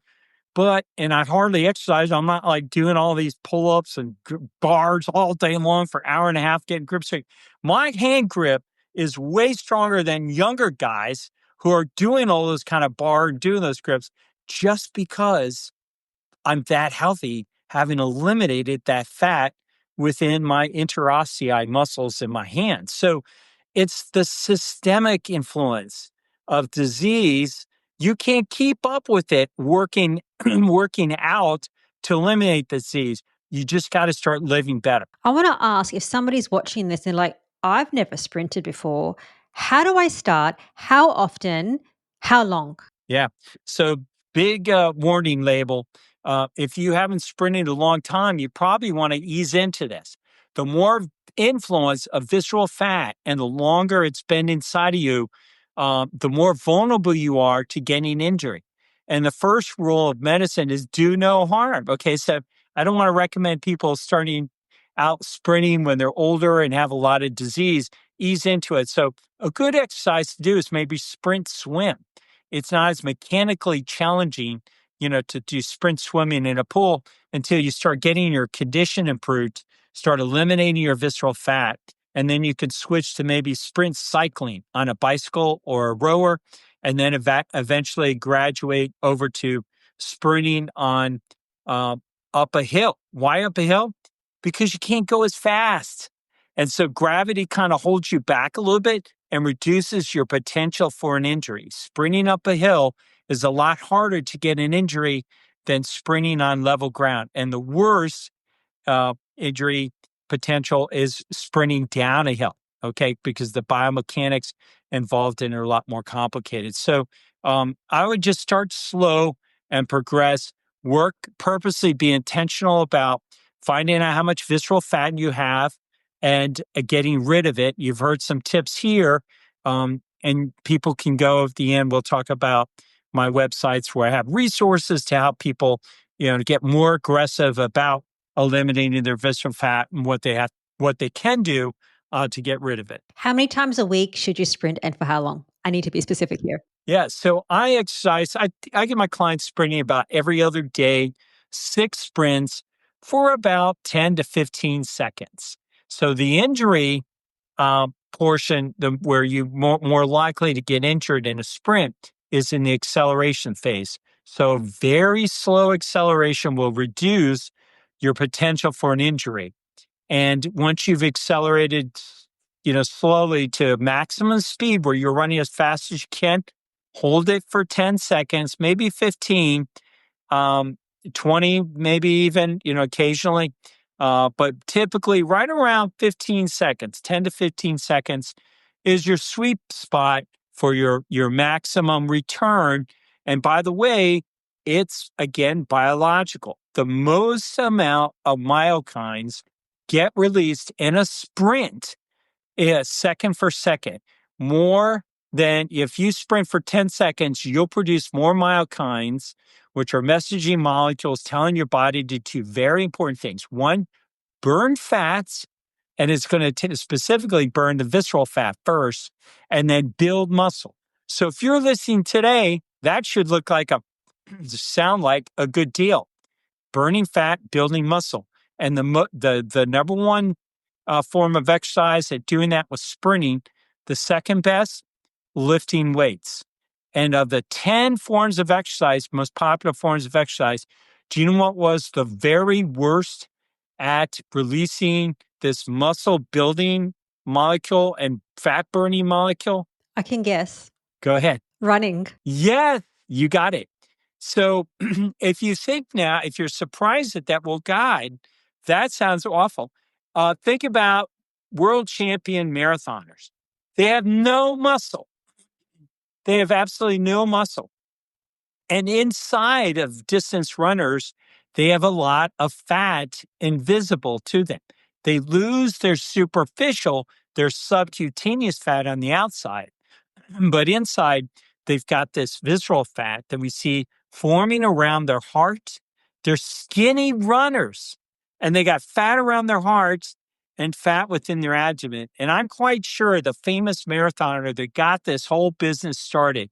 and I hardly exercise. I'm not like doing all these pull-ups and bars all day long for an hour and a half getting grip strength. My hand grip is way stronger than younger guys who are doing all those kind of bar and doing those grips just because I'm that healthy, having eliminated that fat within my interossei muscles in my hands. So it's the systemic influence of disease. You can't keep up with it working out to eliminate disease. You just got to start living better.
I want to ask, if somebody's watching this and like, I've never sprinted before, how do I start? How often? How long?
Yeah. So big warning label. If you haven't sprinted a long time, you probably want to ease into this. The more influence of visceral fat and the longer it's been inside of you, the more vulnerable you are to getting injury. And the first rule of medicine is do no harm. Okay, so I don't want to recommend people starting out sprinting when they're older and have a lot of disease. Ease into it. So a good exercise to do is maybe sprint swim. It's not as mechanically challenging, to do sprint swimming in a pool until you start getting your condition improved, start eliminating your visceral fat, and then you can switch to maybe sprint cycling on a bicycle or a rower, and then eventually graduate over to sprinting on up a hill. Why up a hill? Because you can't go as fast. And so gravity kind of holds you back a little bit and reduces your potential for an injury. Sprinting up a hill is a lot harder to get an injury than sprinting on level ground. And the worst injury potential is sprinting down a hill, okay? Because the biomechanics involved in it are a lot more complicated. So I would just start slow and progress, work purposely, be intentional about finding out how much visceral fat you have and getting rid of it. You've heard some tips here, and people can go at the end. We'll talk about my websites where I have resources to help people, to get more aggressive about eliminating their visceral fat and what they can do to get rid of it.
How many times a week should you sprint and for how long? I need to be specific here.
Yeah. So I exercise. I get my clients sprinting about every other day, 6 sprints for about 10 to 15 seconds. So the injury portion, where you more likely to get injured in a sprint, is in the acceleration phase. So very slow acceleration will reduce your potential for an injury. And once you've accelerated, slowly to maximum speed where you're running as fast as you can, hold it for 10 seconds, maybe 15, um, 20, maybe even, occasionally. But typically right around 15 seconds, 10 to 15 seconds is your sweet spot for your maximum return. And by the way, it's again biological. The most amount of myokines get released in a sprint is second for second. More than if you sprint for 10 seconds, you'll produce more myokines, which are messaging molecules telling your body to do very important things. One, burn fats, and it's going to specifically burn the visceral fat first, and then build muscle. So if you're listening today, that should sound like a good deal. Burning fat, building muscle. And the number one form of exercise at doing that was sprinting. The second best, lifting weights. And of the 10 forms of exercise, most popular forms of exercise, do you know what was the very worst at releasing this muscle building molecule and fat burning molecule?
I can guess.
Go ahead.
Running.
Yes, you got it. So if you're surprised at that, well, God, that sounds awful. Think about world champion marathoners. They have no muscle. They have absolutely no muscle. And inside of distance runners, they have a lot of fat invisible to them. They lose their subcutaneous fat on the outside. But inside, they've got this visceral fat that we see forming around their heart. They're skinny runners, and they got fat around their hearts and fat within their abdomen. And I'm quite sure the famous marathoner that got this whole business started,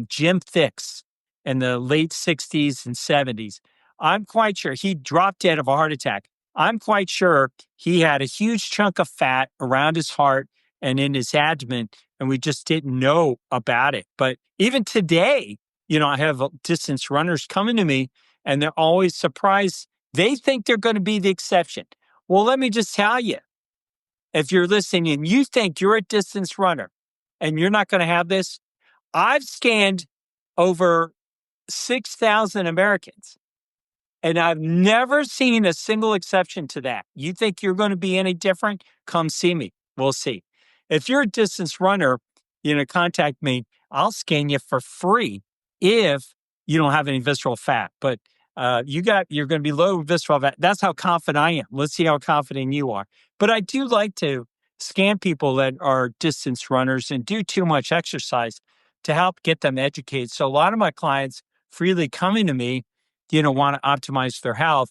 Jim Thicks, in the late 60s and 70s, I'm quite sure he dropped dead of a heart attack. I'm quite sure he had a huge chunk of fat around his heart and in his abdomen, and we just didn't know about it. But even today, I have distance runners coming to me, and they're always surprised. They think they're going to be the exception. Well, let me just tell you, if you're listening and you think you're a distance runner and you're not going to have this, I've scanned over 6,000 Americans, and I've never seen a single exception to that. You think you're going to be any different? Come see me. We'll see. If you're a distance runner, contact me. I'll scan you for free if you don't have any visceral fat. But you're going to be low visceral fat. That's how confident I am. Let's see how confident you are. But I do like to scan people that are distance runners and do too much exercise to help get them educated. So a lot of my clients freely coming to me, want to optimize their health,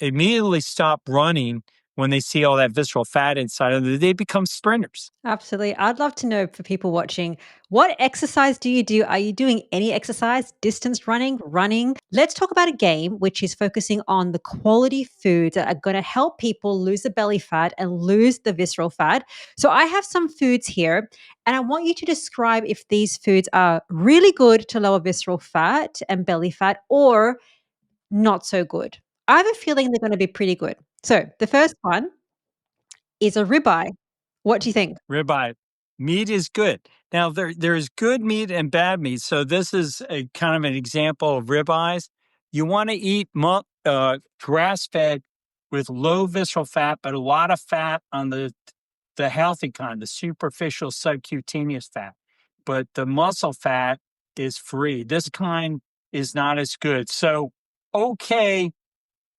immediately stop running when they see all that visceral fat inside of them. They become sprinters.
Absolutely. I'd love to know for people watching, what exercise do you do? Are you doing any exercise, distance running, running? Let's talk about a game which is focusing on the quality foods that are going to help people lose the belly fat and lose the visceral fat. So I have some foods here, and I want you to describe if these foods are really good to lower visceral fat and belly fat or not so good. I have a feeling they're going to be pretty good. So the first one is a ribeye. What do you think?
Ribeye. Meat is good. Now, there's good meat and bad meat. So this is a kind of an example of ribeyes. You want to eat grass-fed with low visceral fat, but a lot of fat on the healthy kind, the superficial subcutaneous fat. But the muscle fat is free. This kind is not as good. So, okay,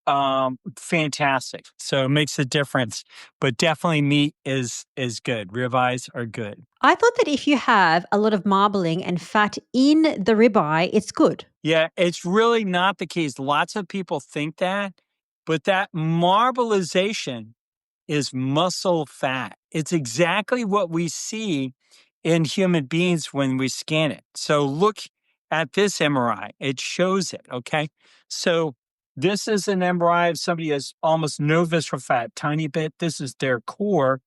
fantastic. So it makes a difference. But definitely meat is good. Ribeyes are good.
I thought that if you have a lot of marbling and fat in the ribeye, it's good.
Yeah, it's really not the case. Lots of people think that, but that marbleization is muscle fat. It's exactly what we see in human beings when we scan it. So look at this MRI. It shows it, okay? So this is an MRI of somebody who has almost no visceral fat, tiny bit. This is their core,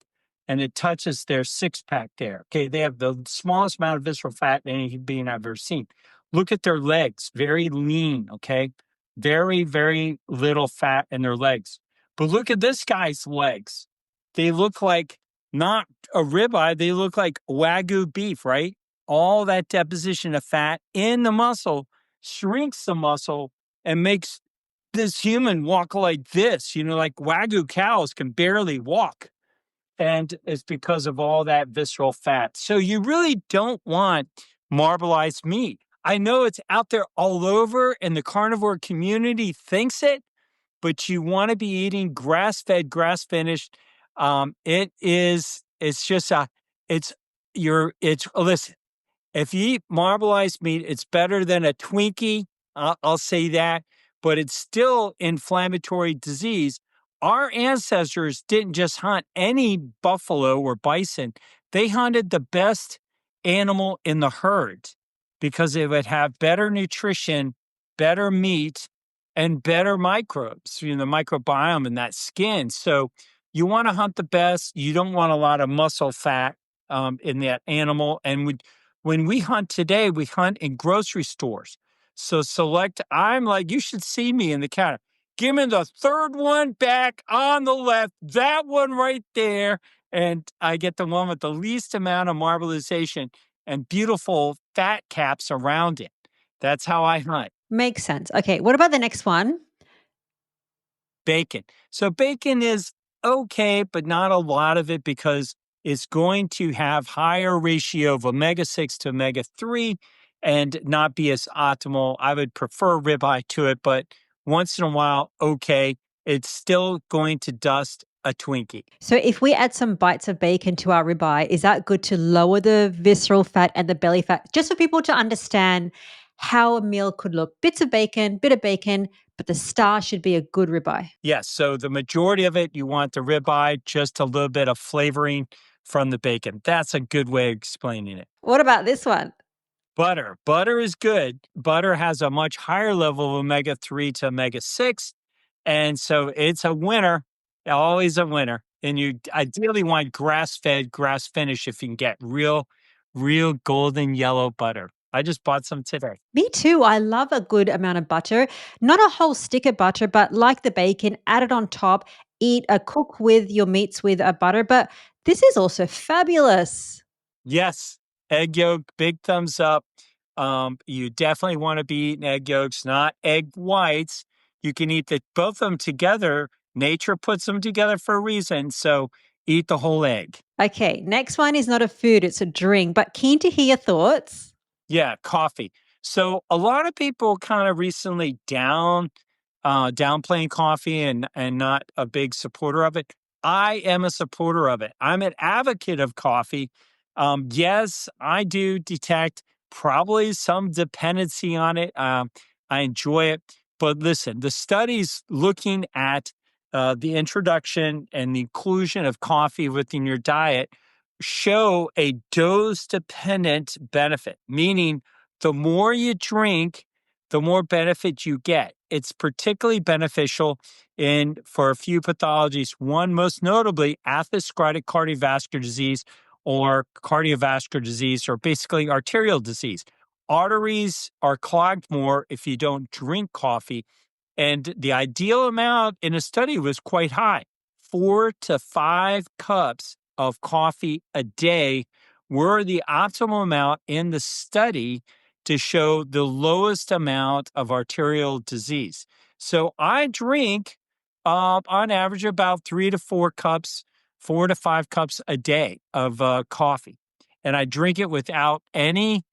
and it touches their six pack there. Okay, they have the smallest amount of visceral fat in any being I've ever seen. Look at their legs, very lean, okay? Very, very little fat in their legs. But look at this guy's legs. They look like not a ribeye, they look like Wagyu beef, right? All that deposition of fat in the muscle shrinks the muscle and makes this human walk like this, like Wagyu cows can barely walk. And it's because of all that visceral fat. So you really don't want marbleized meat. I know it's out there all over and the carnivore community thinks it, but you want to be eating grass-fed, grass-finished. Listen, if you eat marbleized meat, it's better than a Twinkie. I'll say that, but it's still inflammatory disease. Our ancestors didn't just hunt any buffalo or bison. They hunted the best animal in the herd because it would have better nutrition, better meat, and better microbes, the microbiome in that skin. So you want to hunt the best. You don't want a lot of muscle fat in that animal. And when we hunt today, we hunt in grocery stores. So I'm like, you should see me in the counter. Give me the third one back on the left, that one right there. And I get the one with the least amount of marbleization and beautiful fat caps around it. That's how I hunt.
Makes sense. Okay, what about the next one?
Bacon. So bacon is okay, but not a lot of it because it's going to have higher ratio of omega-6 to omega-3 and not be as optimal. I would prefer ribeye to it, but once in a while, okay, it's still going to dust a Twinkie.
So if we add some bites of bacon to our ribeye, is that good to lower the visceral fat and the belly fat? Just for people to understand how a meal could look. Bits of bacon, bit of bacon, but the star should be a good ribeye.
Yes, so the majority of it, you want the ribeye, just a little bit of flavoring from the bacon. That's a good way of explaining it.
What about this one?
Butter. Butter is good. Butter has a much higher level of omega-3 to omega-6. And so it's a winner, always a winner. And you ideally want grass-fed, grass-finished if you can get real golden yellow butter. I just bought some today.
Me too. I love a good amount of butter. Not a whole stick of butter, but like the bacon, add it on top. Cook with your meats with a butter. But this is also fabulous.
Yes, egg yolk, big thumbs up. You definitely want to be eating egg yolks, not egg whites. You can eat both of them together. Nature puts them together for a reason. So eat the whole egg.
Okay, next one is not a food, it's a drink, but keen to hear your thoughts.
Yeah, coffee. So a lot of people kind of recently downplaying coffee and not a big supporter of it. I am a supporter of it. I'm an advocate of coffee. Yes, I do detect probably some dependency on it. I enjoy it. But listen, the studies looking at the introduction and the inclusion of coffee within your diet show a dose dependent benefit, meaning the more you drink, the more benefit you get. It's particularly beneficial for a few pathologies. One, most notably, atherosclerotic cardiovascular disease or cardiovascular disease, or basically arterial disease. Arteries are clogged more if you don't drink coffee. And the ideal amount in a study was quite high. 4 to 5 cups of coffee a day were the optimal amount in the study to show the lowest amount of arterial disease. So I drink on average about 3 to 4 cups, 4 to 5 cups a day of coffee. And I drink it without any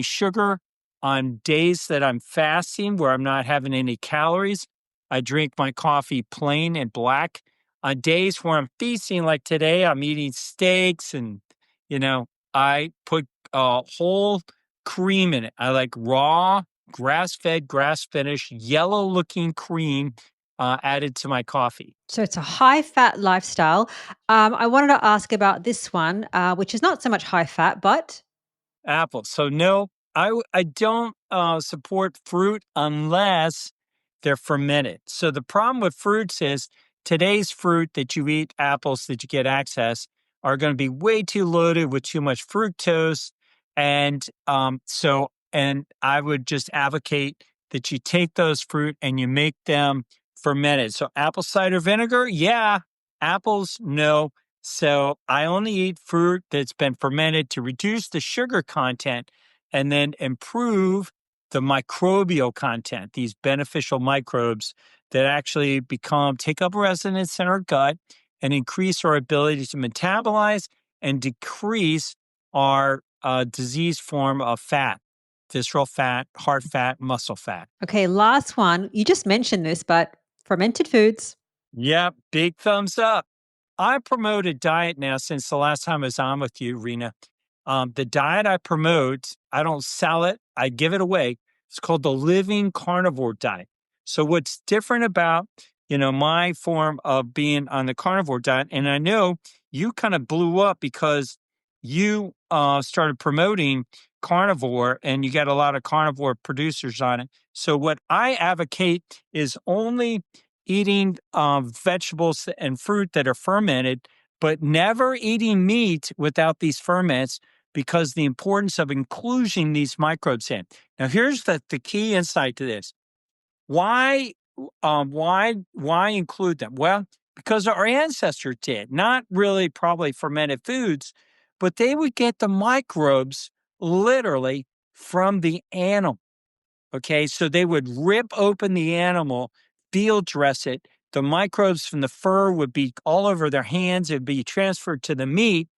sugar on days that I'm fasting where I'm not having any calories. I drink my coffee plain and black. On days where I'm feasting, like today, I'm eating steaks and, I put whole cream in it. I like raw, grass fed, grass finished, yellow looking cream added to my coffee.
So it's a high fat lifestyle. I wanted to ask about this one, which is not so much high fat, but
Apples. So no, I don't support fruit unless they're fermented. So the problem with fruits is today's fruit that you eat, apples that you get access, are going to be way too loaded with too much fructose, and I would just advocate that you take those fruit and you make them fermented. So apple cider vinegar, yeah. Apples, no. So I only eat fruit that's been fermented to reduce the sugar content and then improve the microbial content, these beneficial microbes that actually take up residence in our gut and increase our ability to metabolize and decrease our disease form of fat, visceral fat, heart fat, muscle fat.
okay, last one. You just mentioned this, but fermented foods.
Yep, big thumbs up. I promote a diet now since the last time I was on with you, Rena. The diet I promote, I don't sell it, I give it away. It's called the living carnivore diet. So what's different about, my form of being on the carnivore diet, and I know you kind of blew up because you started promoting carnivore and you got a lot of carnivore producers on it. So what I advocate is only eating vegetables and fruit that are fermented, but never eating meat without these ferments because the importance of including these microbes in. Now, here's the key insight to this. Why include them? Well, because our ancestors did, not really probably fermented foods, but they would get the microbes literally from the animal. Okay, so they would rip open the animal, field dress it. The microbes from the fur would be all over their hands. It would be transferred to the meat,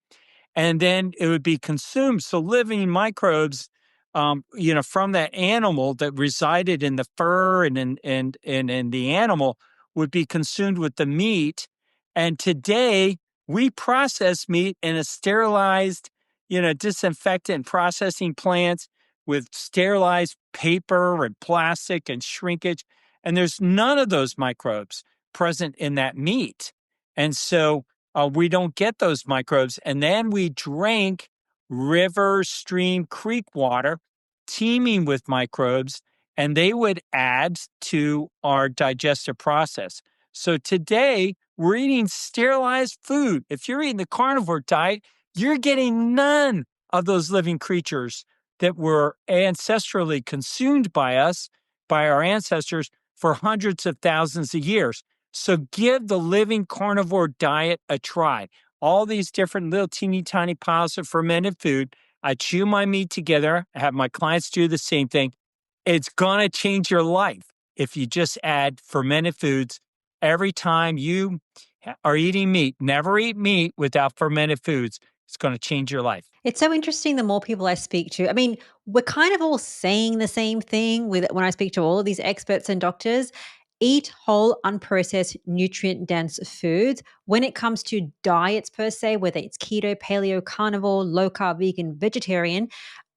and then it would be consumed. So living microbes, from that animal that resided in the fur and in the animal would be consumed with the meat. And today we process meat in a sterilized, disinfectant processing plants with sterilized paper and plastic and shrinkage. And there's none of those microbes present in that meat. And so we don't get those microbes. And then we drink river, stream, creek water teeming with microbes, and they would add to our digestive process. So today, we're eating sterilized food. If you're eating the carnivore diet, you're getting none of those living creatures that were ancestrally consumed by us, by our ancestors, for hundreds of thousands of years. So give the living carnivore diet a try. All these different little teeny tiny piles of fermented food. I chew my meat together. I have my clients do the same thing. It's going to change your life if you just add fermented foods every time you are eating meat. Never eat meat without fermented foods. It's going to change your life.
It's so interesting the more people I speak to. I mean, we're kind of all saying the same thing with when I speak to all of these experts and doctors. Eat whole, unprocessed, nutrient dense foods. When it comes to diets per se, whether it's keto, paleo, carnivore, low carb, vegan, vegetarian,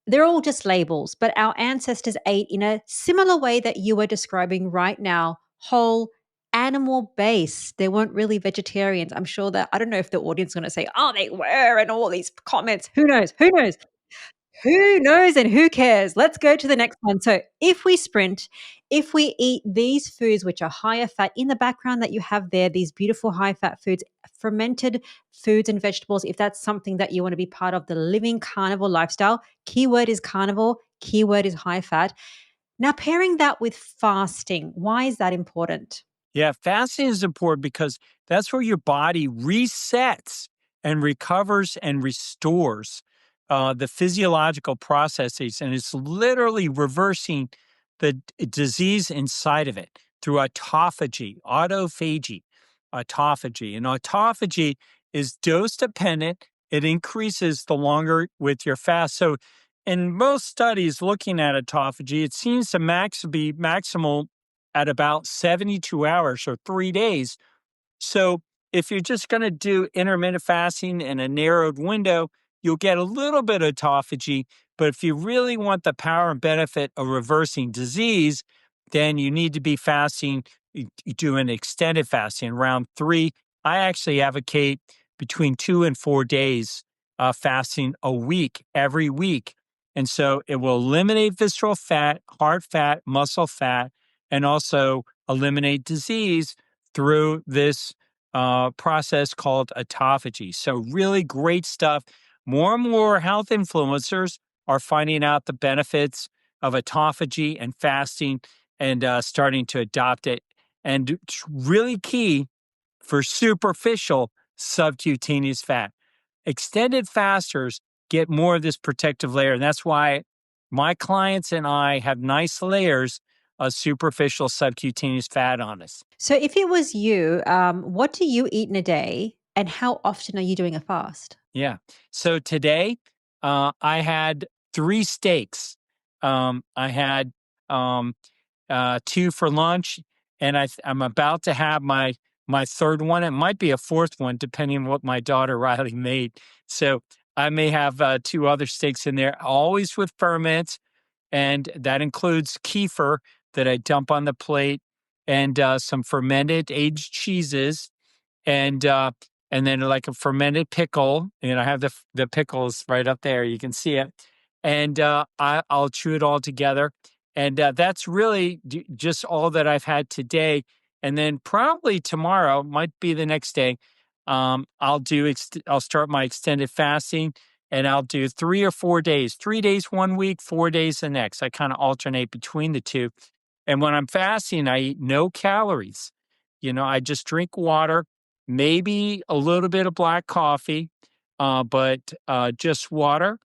they're all just labels. But our ancestors ate in a similar way that you are describing right now, whole, animal based. They weren't really vegetarians. I'm sure that I don't know if the audience is going to say, oh, they were, and all these comments. Who knows? Who knows? Who knows and who cares? Let's go to the next one. So, if we sprint, if we eat these foods, which are higher fat in the background that you have there, these beautiful high fat foods, fermented foods and vegetables, if that's something that you want to be part of the living carnivore lifestyle, keyword is carnivore, keyword is high fat. Now, pairing that with fasting, why is that important?
Yeah, fasting is important because that's where your body resets and recovers and restores the physiological processes. And it's literally reversing the disease inside of it through autophagy, autophagy. And autophagy is dose dependent. It increases the longer with your fast. So in most studies looking at autophagy, it seems to be maximal at about 72 hours or 3 days. So if you're just going to do intermittent fasting in a narrowed window, you'll get a little bit of autophagy. But if you really want the power and benefit of reversing disease, then you need to be fasting, doing extended fasting. Round 3, I actually advocate between 2 and 4 days fasting a week, every week. And so it will eliminate visceral fat, heart fat, muscle fat, and also eliminate disease through this process called autophagy. So, really great stuff. More and more health influencers are finding out the benefits of autophagy and fasting and starting to adopt it. And it's really key for superficial subcutaneous fat. Extended fasters get more of this protective layer. And that's why my clients and I have nice layers of superficial subcutaneous fat on us.
So, if it was you, what do you eat in a day, and how often are you doing a fast?
Yeah. So today, I had 3 steaks. I had um, 2 for lunch, and I'm about to have my third one. It might be a fourth one, depending on what my daughter Riley made. So I may have 2 other steaks in there, always with ferments, and that includes kefir that I dump on the plate, and some fermented aged cheeses, and then like a fermented pickle. And I have the pickles right up there. You can see it, and I'll chew it all together. And that's really just all that I've had today. And then probably tomorrow might be the next day. I'll start my extended fasting, and I'll do 3 or 4 days. 3 days 1 week, 4 days the next. I kind of alternate between the two. And when I'm fasting, I eat no calories. I just drink water, maybe a little bit of black coffee, but just water.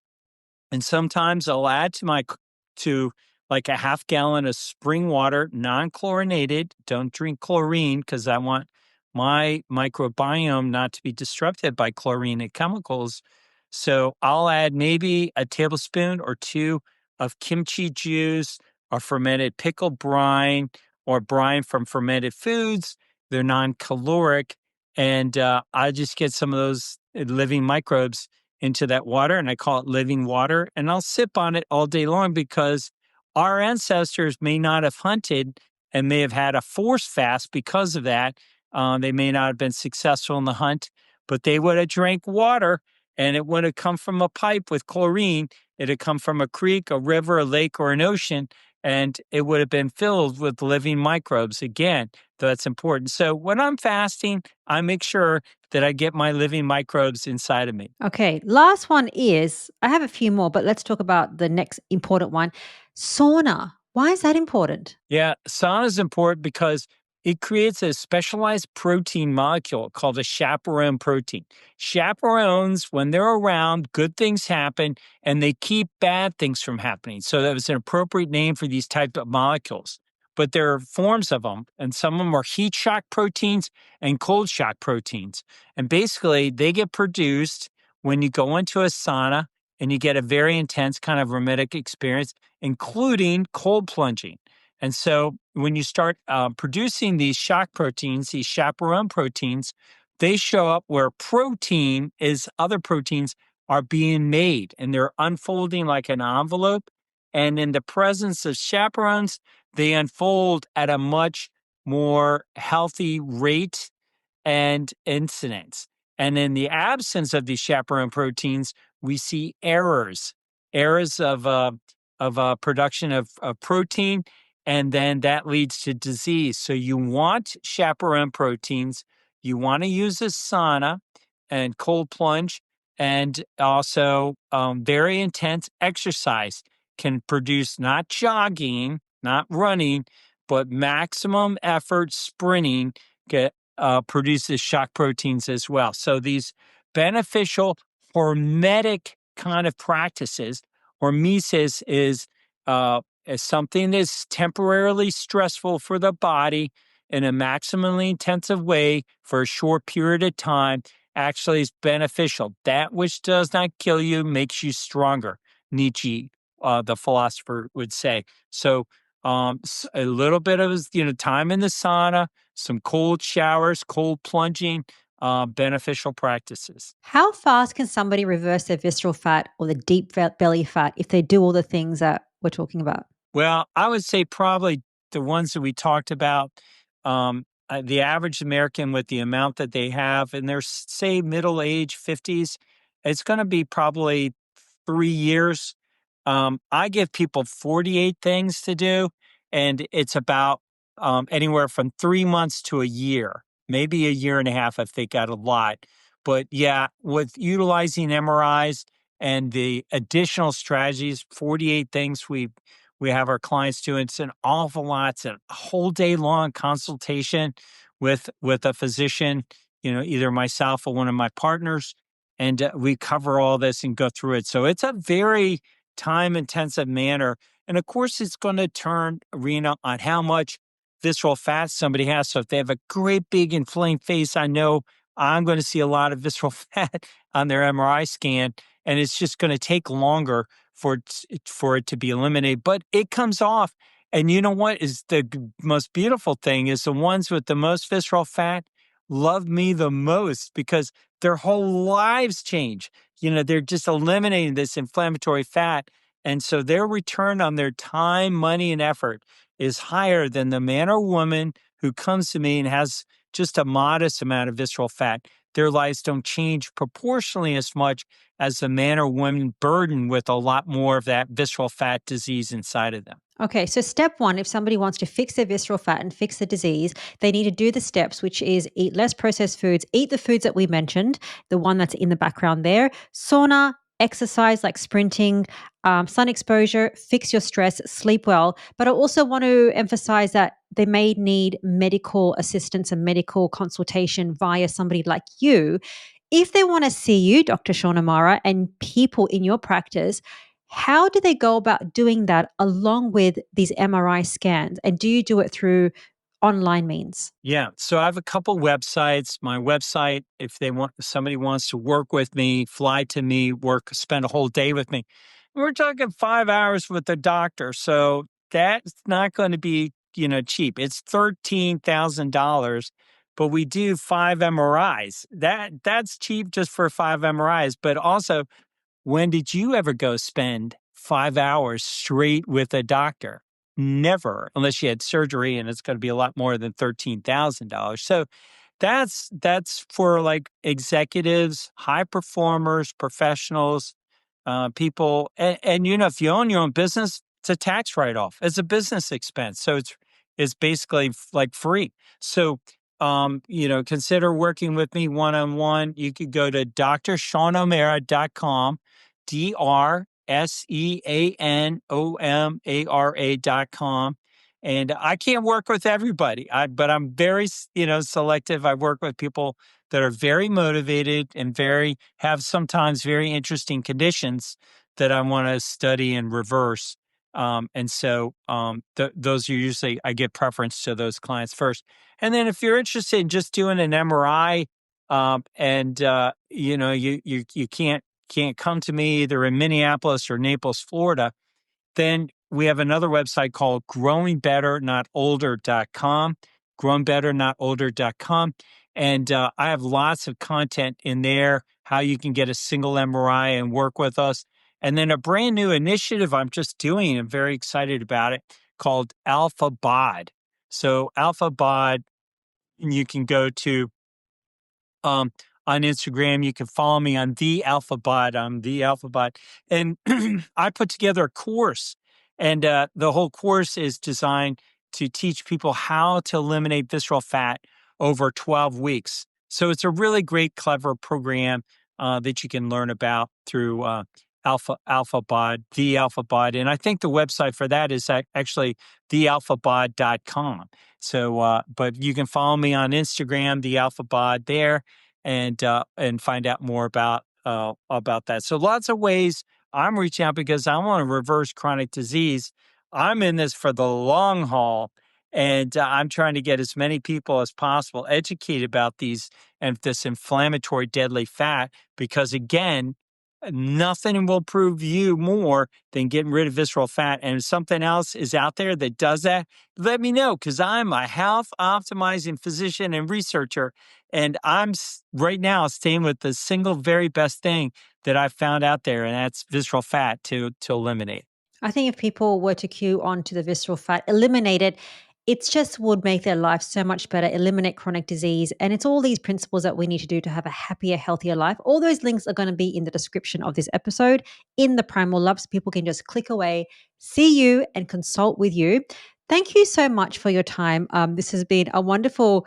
And sometimes I'll add to like a half gallon of spring water, non-chlorinated. Don't drink chlorine because I want my microbiome not to be disrupted by chlorine and chemicals. So I'll add maybe a tablespoon or 2 of kimchi juice or fermented pickle brine or brine from fermented foods. They're non-caloric. And I just get some of those living microbes into that water, and I call it living water. And I'll sip on it all day long because our ancestors may not have hunted and may have had a forced fast because of that. They may not have been successful in the hunt, but they would have drank water, and it would have come from a pipe with chlorine. It had come from a creek, a river, a lake, or an ocean, and it would have been filled with living microbes. Again, that's important. So when I'm fasting, I make sure that I get my living microbes inside of me.
Okay, last one is, I have a few more, but let's talk about the next important one. Sauna. Why is that important?
Yeah, sauna is important because it creates a specialized protein molecule called a chaperone protein. Chaperones, when they're around, good things happen and they keep bad things from happening. So that was an appropriate name for these type of molecules. But there are forms of them, and some of them are heat shock proteins and cold shock proteins. And basically, they get produced when you go into a sauna and you get a very intense kind of remetic experience, including cold plunging. And so when you start producing these shock proteins, these chaperone proteins, they show up where other proteins are being made, and they're unfolding like an envelope. And in the presence of chaperones, they unfold at a much more healthy rate and incidence. And in the absence of these chaperone proteins, we see errors of production of protein, and then that leads to disease. So you want chaperone proteins. You want to use a sauna and cold plunge, and also very intense exercise can produce not jogging, not running, but maximum effort sprinting produces shock proteins as well. So these beneficial hormetic kind of practices, hormesis is something that's temporarily stressful for the body in a maximally intensive way for a short period of time actually is beneficial. That which does not kill you makes you stronger, Nietzsche, the philosopher, would say. So A little bit of, time in the sauna, some cold showers, cold plunging, beneficial practices.
How fast can somebody reverse their visceral fat or the deep belly fat if they do all the things that we're talking about?
Well, I would say probably the ones that we talked about, the average American with the amount that they have in their, say, middle age 50s, it's going to be probably 3 years. I give people 48 things to do, and it's about anywhere from 3 months to a year, maybe a year and a half if they got a lot. But yeah, with utilizing MRIs and the additional strategies, 48 things we have our clients do. It's an awful lot. It's a whole day long consultation with a physician, either myself or one of my partners, and we cover all this and go through it. So it's a very time intensive manner, and of course, it's going to turn arena on how much visceral fat somebody has. So if they have a great big inflamed face, I know I'm going to see a lot of visceral fat on their MRI scan, and it's just going to take longer for it to be eliminated, but it comes off. And you know what is the most beautiful thing is the ones with the most visceral fat love me the most because their whole lives change. They're just eliminating this inflammatory fat. And so their return on their time, money, and effort is higher than the man or woman who comes to me and has just a modest amount of visceral fat. Their lives don't change proportionally as much as the man or woman burdened with a lot more of that visceral fat disease inside of them.
Okay, so step one, if somebody wants to fix their visceral fat and fix the disease, they need to do the steps, which is eat less processed foods, eat the foods that we mentioned, the one that's in the background there, sauna, exercise like sprinting, sun exposure, fix your stress, sleep well. But I also want to emphasize that they may need medical assistance and medical consultation via somebody like you. If they want to see you, Dr. Shauna Mara, and people in your practice, how do they go about doing that along with these MRI scans? And do you do it through online means?
Yeah. So I have a couple websites. My website, if somebody wants to work with me, fly to me, spend a whole day with me. We're talking 5 hours with the doctor. So that's not going to be, cheap. It's $13,000, but we do 5 MRIs. That's cheap just for 5 MRIs. But also, when did you ever go spend 5 hours straight with a doctor? Never, unless you had surgery, and it's going to be a lot more than $13,000. So that's for like executives, high performers, professionals, people, and if you own your own business, it's a tax write off. It's a business expense, so it's basically like free. So consider working with me one on one. You could go to drshaunamara.com, DRSEANOMARA.com. And I can't work with everybody, but I'm very, selective. I work with people that are very motivated and have sometimes very interesting conditions that I want to study and reverse. Those are usually, I give preference to those clients first. And then if you're interested in just doing an MRI, you can't come to me either in Minneapolis or Naples, Florida, then we have another website called growingbetternotolder.com, growingbetternotolder.com. And I have lots of content in there, how you can get a single MRI and work with us. And then a brand new initiative I'm just doing, I'm very excited about it, called Alpha Bod. So Alpha Bod, you can go to on Instagram. You can follow me on the Alphabot. I'm the Alphabot. And I put together a course, and the whole course is designed to teach people how to eliminate visceral fat over 12 weeks. So it's a really great, clever program that you can learn about through Alphabot, the Alphabot. And I think the website for that is actually thealphabot.com. So, but you can follow me on Instagram, the Alphabot there, and find out more about that. So lots of ways I'm reaching out because I want to reverse chronic disease. I'm in this for the long haul, and I'm trying to get as many people as possible educated about this inflammatory deadly fat. Because again, Nothing will prove you more than getting rid of visceral fat. And if something else is out there that does that, let me know, because I'm a health optimizing physician and researcher. And I'm right now staying with the single very best thing that I've found out there, and that's visceral fat to eliminate.
I think if people were to queue on to the visceral fat, eliminate it, it just would make their life so much better, eliminate chronic disease. And it's all these principles that we need to do to have a happier, healthier life. All those links are going to be in the description of this episode in the Primal Labs. People can just click away, see you, and consult with you. Thank you so much for your time. This has been a wonderful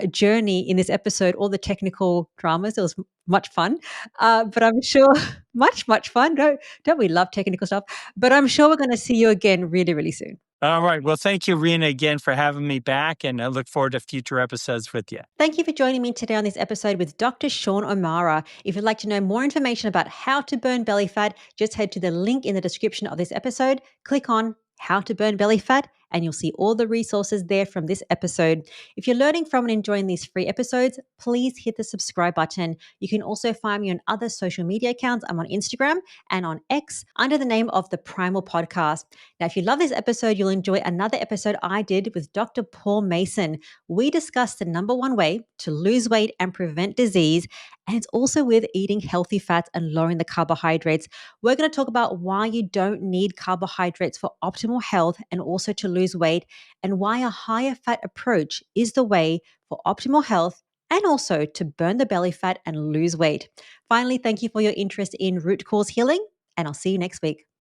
journey in this episode, all the technical dramas. It was much fun. But I'm sure, much fun. Don't we love technical stuff? But I'm sure we're going to see you again really, really soon.
All right. Well, thank you, Rena, again for having me back, and I look forward to future episodes with you.
Thank you for joining me today on this episode with Dr. Sean O'Mara. If you'd like to know more information about how to burn belly fat, just head to the link in the description of this episode, click on How to Burn Belly Fat, and you'll see all the resources there from this episode. If you're learning from and enjoying these free episodes, please hit the subscribe button. You can also find me on other social media accounts. I'm on Instagram and on X under the name of the Primal Podcast. Now, if you love this episode, you'll enjoy another episode I did with Dr. Paul Mason. We discussed the number one way to lose weight and prevent disease, and it's also with eating healthy fats and lowering the carbohydrates. We're going to talk about why you don't need carbohydrates for optimal health and also to lose weight, and why a higher fat approach is the way for optimal health and also to burn the belly fat and lose weight. Finally, thank you for your interest in root cause healing, and I'll see you next week.